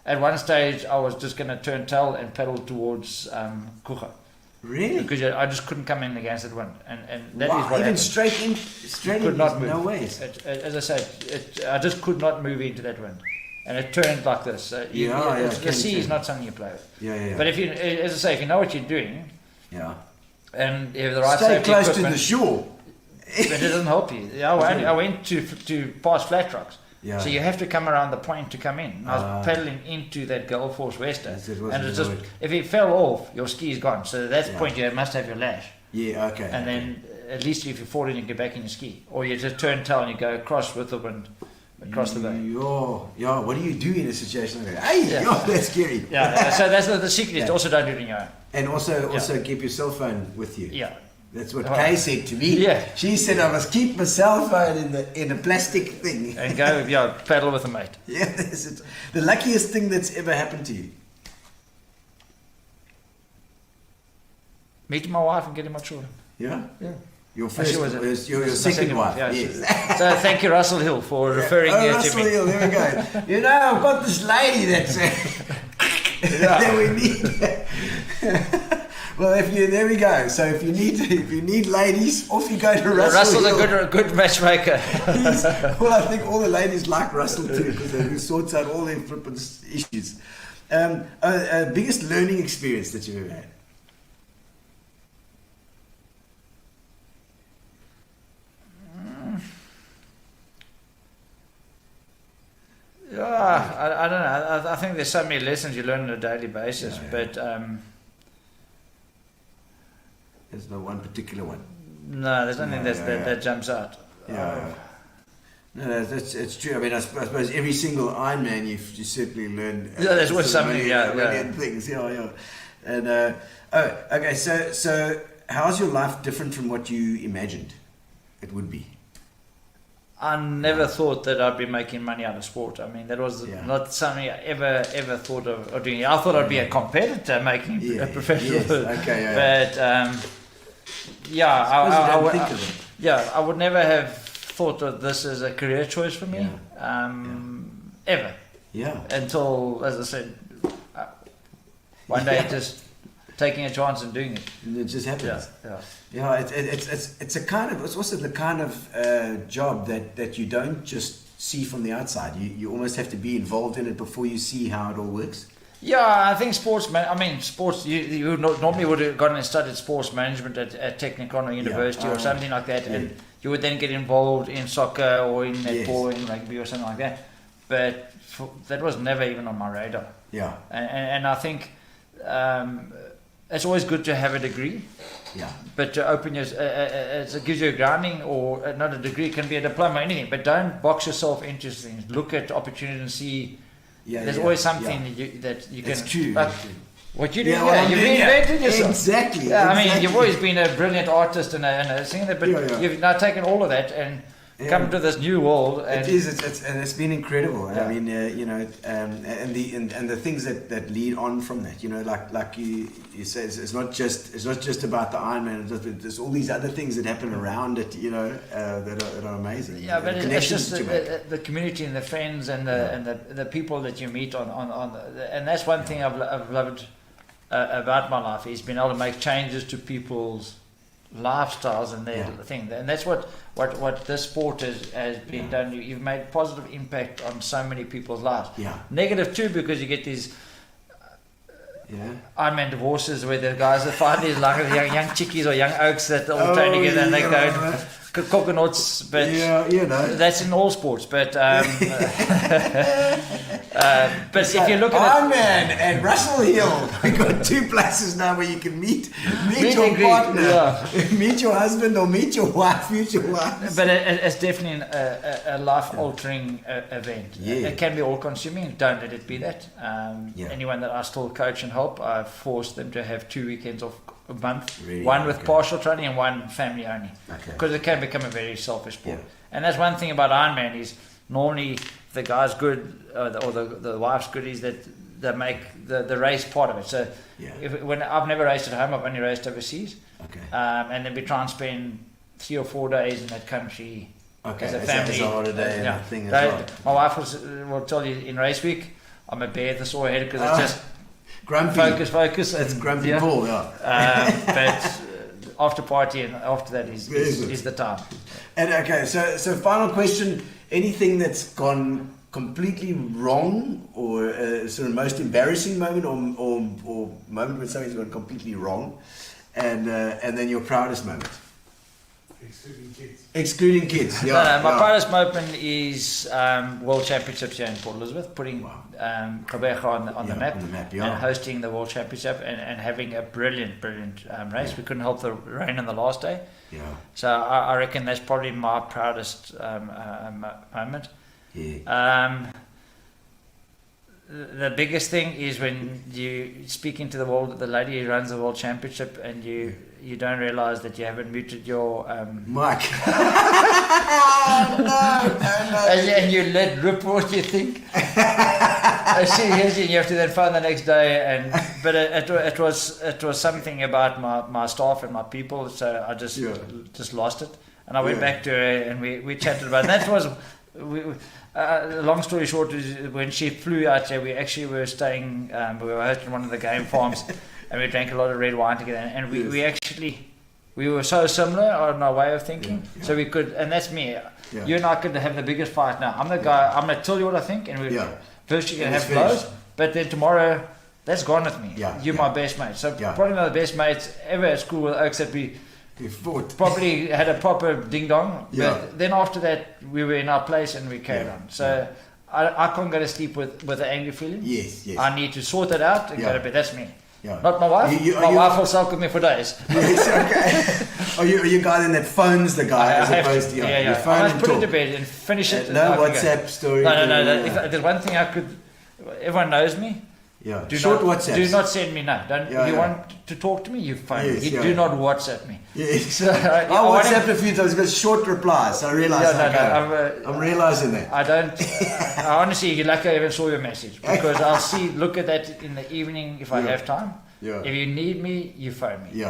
At one stage, I was just going to turn tail and paddle towards Kucha. Really? Because I just couldn't come in against that wind, and that is what even happened. straight in, Could not move. no ways. As I said, I just could not move into that wind, and it turned like this. The sea is not something you play with. Yeah. But if you, as I say, if you know what you're doing, and you have the right Stay safety close to equipment, the shore. but it doesn't help you. I went to past flat rocks. Yeah. So you have to come around the point to come in. I was paddling into that Gulf Force Wester, and it's just if it fell off, your ski is gone. So that's the point. You must have your lash. Yeah. Okay. And then at least if you fall in, you get back in your ski, or you just turn tail and you go across with the wind across the bay. Yeah. What do you do in a situation like that? Hey, that's scary. Yeah. So that's the secret. Is also don't do it on your own. And also keep your cell phone with you. Yeah. That's what Kay said to me. Yeah. She said I must keep my cell phone in a plastic thing. And go, paddle with a mate. Yeah, that's it. The luckiest thing that's ever happened to you. Meeting my wife and getting my children. Yeah? Yeah. Your She first, was your second wife. Yeah, Yes. so thank you, Russell Hill, for referring to Russell me. Hill, there we go. You know, I've got this lady that's that we need. Well, there we go. So if you need ladies, off you go to Russell. Russell's a good matchmaker. Well, I think all the ladies like Russell too because he sorts out all their flippant issues. Biggest learning experience that you've ever had? Yeah, I don't know. I think there's so many lessons you learn on a daily basis, but there's no one particular one. No, there's nothing that jumps out. Yeah. No, it's true. I mean, I suppose every single Ironman you certainly learn. There's always something. Things. Yeah. And okay. So how's your life different from what you imagined it would be? I never thought that I'd be making money out of sport. I mean, that was not something I ever thought of doing. I thought I'd be a competitor making a professional. Yes. Okay. But I would never have thought of this as a career choice for me. Ever. Yeah. Until, as I said, one day just taking a chance and doing it. And it just happens. Yeah. It's also the kind of job that you don't just see from the outside. You almost have to be involved in it before you see how it all works. Yeah, I think sports. You normally would have gone and studied sports management at Technikon or university or something like that, and you would then get involved in soccer or in netball or in rugby or something like that. But that was never even on my radar. Yeah. And I think it's always good to have a degree. Yeah. But to open your, it gives you a grounding, or not a degree, it can be a diploma, anything. But don't box yourself into things. Look at opportunities and see. There's always something that you can. It's true. What you do, you've reinvented yourself. Exactly. I mean, you've always been a brilliant artist and a singer, but you've now taken all of that and come to this new world. And it's been incredible. I mean, and the things that lead on from that. Like you say, it's not just about the Ironman. There's all these other things that happen around it. That are amazing. Yeah, but it's just the community and the friends and the people that you meet and that's one thing I've loved about my life, is being able to make changes to people's lifestyles and their thing, and that's what this sport has been done. You've made positive impact on so many people's lives. Negative too, because you get these Ironman divorces where the guys that find these like young chickies or young oaks that all train together and they go coconuts, but that's in all sports. But but if you look at Ironman and Russell Hill, we've got two places now where you can meet your partner, meet your husband or meet your wife, future wife. But it's definitely a life-altering event. It can be all-consuming. Don't let it be that. Anyone that I still coach and help, I force them to have 2 weekends off a month, one with partial training and one family only, because it can become a very selfish sport. And that's one thing about Ironman, is normally the guy's good or the wife's good, is that they make the race part of it. So when I've never raced at home, I've only raced overseas, and then we try and spend 3 or 4 days in that country as a family. As a holiday and thing as well. My wife will tell you in race week I'm a bear with a sore head, because it's just grumpy. Focus. It's grumpy Paul, but after party and after that is the time. And so final question: anything that's gone completely wrong, or sort of most embarrassing moment, or moment when something's gone completely wrong, and then your proudest moment? Excluding kids. Yeah. No, my yeah. proudest moment is World Championships here in Port Elizabeth, putting Gqeberha on the map, yeah. and hosting the World Championship and having a brilliant race. We couldn't help the rain on the last day. Yeah. So I reckon that's probably my proudest moment. Yeah. The biggest thing is when you speak into the lady who runs the World Championship, and you don't realise that you haven't muted your Mike. and you let rip what you think. She hears you, and you have to then phone the next day. But it was something about my staff and my people, so I just lost it. And I went back to her and we chatted about it. And that was. Long story short, is when she flew out there, we actually were staying. We were hosting one of the game farms, and we drank a lot of red wine together. And we were so similar on our way of thinking, so we could. And that's me. Yeah. You and I could have the biggest fight now. I'm the guy. I'm gonna tell you what I think, and first you can have blows, but then tomorrow that's gone with me. You're my best mate. So probably one of the best mates ever at school, except we probably had a proper ding dong, but then after that we were in our place and we carried on. So I can't go to sleep with an angry feeling. Yes. I need to sort it out and go to bed. That's me. Yeah. Not my wife. My wife will sulk with me for days. Yes, okay. Are you a guy then that phones the guy as opposed to you phone I must and put talk. it to bed and finish it. No WhatsApp story. No. If there's one thing I could, everyone knows me. Yeah. Short WhatsApp. Do not send me Don't. You want to talk to me? You phone me. You do not WhatsApp me. Yes. So, I WhatsApped a few times because short replies. I realised. I'm realising that. I don't. I honestly, you're lucky I even saw your message, because I'll look at that in the evening if I have time. Yeah. If you need me, you phone me.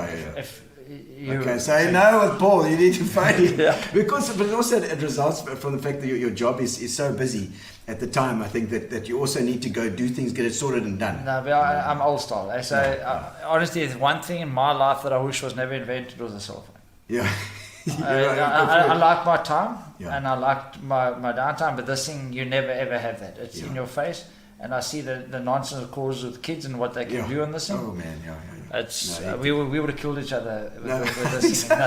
Okay, so no, with Paul, you need to phone him. But also it results from the fact that your job is so busy at the time. I think that you also need to go do things, get it sorted and done. No, but I'm old style. So honestly, there's one thing in my life that I wish was never invented, was a cell phone. Yeah. I like my time and I like my downtime, but this thing, you never ever have that. It's in your face. And I see the nonsense it causes with kids and what they can do on this thing. Oh man, It's we would have killed each other with this thing.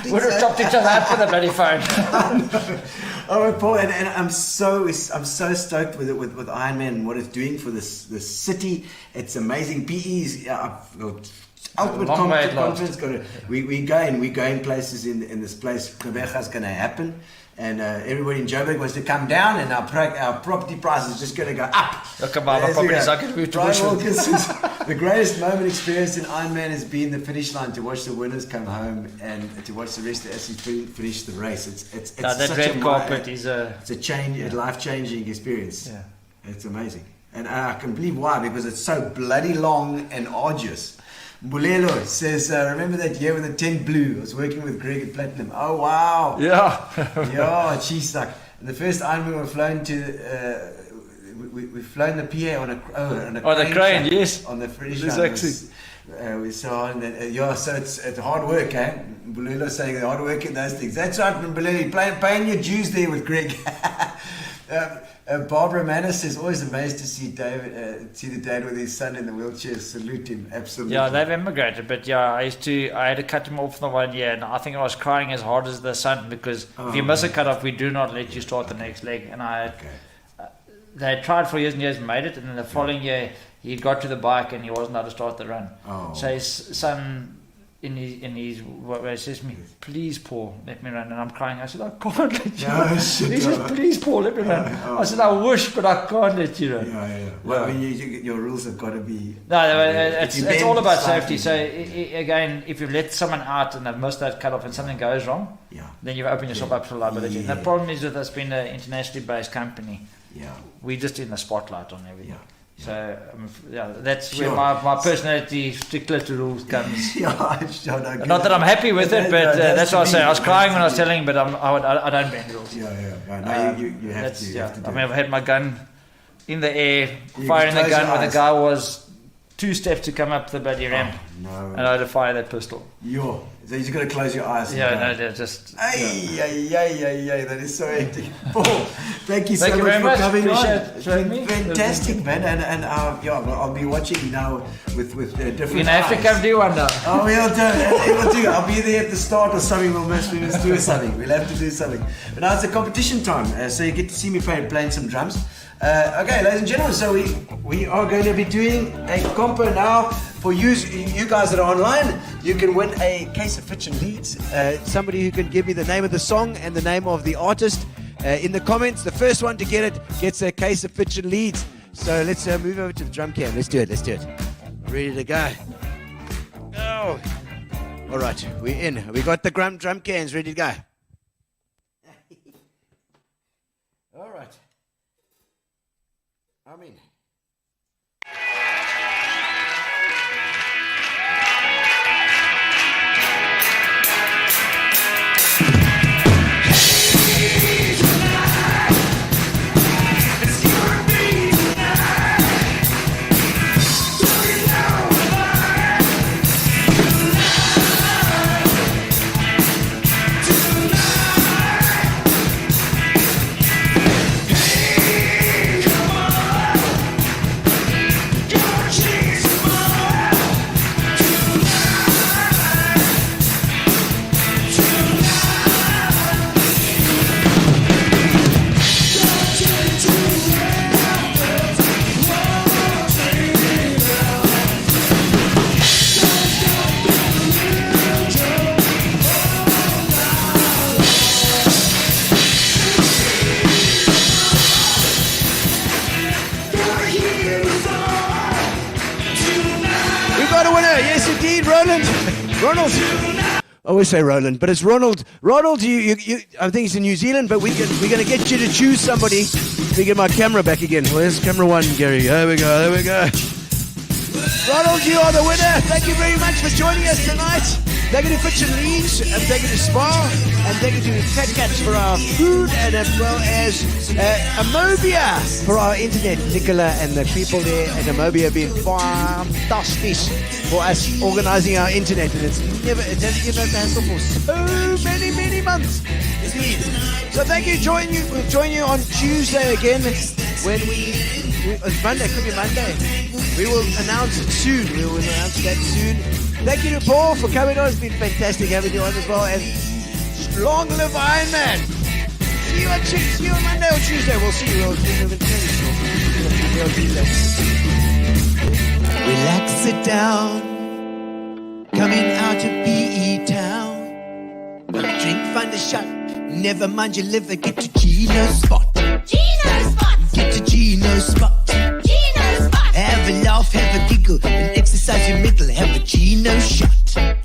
We would have chopped each other up with a bloody phone. Oh, Paul, and I'm so stoked with Ironman and what it's doing for this city. It's amazing. PE's ultimate conference. We're going places in this place. Gqeberha's going to happen. And everybody in Joburg wants to come down, and our property price is just going to go up. Look at my properties. I can move to Bushville. The greatest moment experienced in Ironman has been the finish line, to watch the winners come home and to watch the rest of the athletes finish the race. It's that such red carpet is a life-changing experience. Yeah. It's amazing, and I can believe why, because it's so bloody long and arduous. Bulelo says, remember that year when the tent blew? I was working with Greg at Platinum. Oh, wow. Yeah. Cheese suck. And the first Ironman we've flown to, we've flown the PA on a crane, yes. On the finish line. We saw, and so it's hard work, eh? Bulelo saying the hard work in those things. That's right, Bulelo, paying your dues there with Greg. Barbara Manis says, always amazed to see see the dad with his son in the wheelchair. Salute him, absolutely. Yeah, they've immigrated, but I had to cut him off the 1 year, and I think I was crying as hard as the son, because if you miss a cut-off, we do not let you start the next leg. And they tried for years and years and made it, and then the following year he got to the bike and he wasn't able to start the run. So his son in his where says to me, please Paul, let me run, and I'm crying. I said, I can't let you run. He says, please Paul, let me run. I said, I wish, but I can't let you run. Well, I mean, your rules have got to be... No, it's all about safety. So again, if you let someone out and they've missed that cut-off and something goes wrong, then you've opened yourself up for liability. And the problem is with us being an internationally based company, we're just in the spotlight on everything. So that's where my personality stickler to rules comes. Not that I'm happy with it, but that's what I was saying. I was crying when I was telling him, but I don't bend rules. You have to. I mean, I've had my gun in the air, firing the gun where the guy was 2 steps to come up the bloody ramp, No. and I had to fire that pistol. So you got to close your eyes. Yeah, no, they're just. Ay, that is so hectic. Paul, thank you so Thank you much very for much. coming on. Appreciate showing me. Fantastic, man. And I'll be watching now with different You're gonna have to eyes. come do one now. Oh, we'll do. I'll be there at the start or something. We must do something. We'll have to do something. But now it's a competition time, so you get to see me playing some drums. Okay, ladies and gentlemen, so we are going to be doing a compo now for you guys that are online. You can win a case of Fitch and Leeds. Somebody who can give me the name of the song and the name of the artist in the comments. The first one to get it gets a case of Fitch and Leeds. So let's move over to the drum cam. Let's do it. Ready to go. Oh. All right, we're in. We got the drum cans ready to go. All right. I'm in. Ronald. I always say Roland, but it's Ronald. Ronald, I think he's in New Zealand, but we're going to get you to choose somebody. Let me get my camera back again. Where's camera one, Gary? There we go. Ronald, you are the winner. Thank you very much for joining us tonight. Take it to Fitch and Leeds, and take it to Spa, and take it to Fat Cats for our food, and as well as Amobia for our internet. Nicola and the people there at Amobia have been fantastic for us organising our internet, and it hasn't given us a hassle for so many months. Indeed. So thank you. We'll join you on Tuesday again when it's Monday, could be Monday. We will announce it soon. Thank you to Paul for coming on. It's been fantastic having you on as well. And long live Ironman. See you on Monday or Tuesday. We'll see you. Relax, sit down. Coming out of PE town. Drink, find a shot. Never mind your liver. Get to Gino Spot. Gino Spot! Get to Gino Spot. Gino Spot! Have a laugh, have a giggle, and exercise your middle. Have a Gino shot.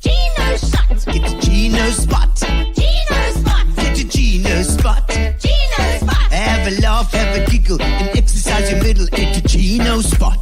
Gino Shot! Get to Gino Spot. Gino Spot! Get to Gino Spot. Gino Spot! Have a laugh, have a giggle, and exercise your middle. Get to Gino Spot.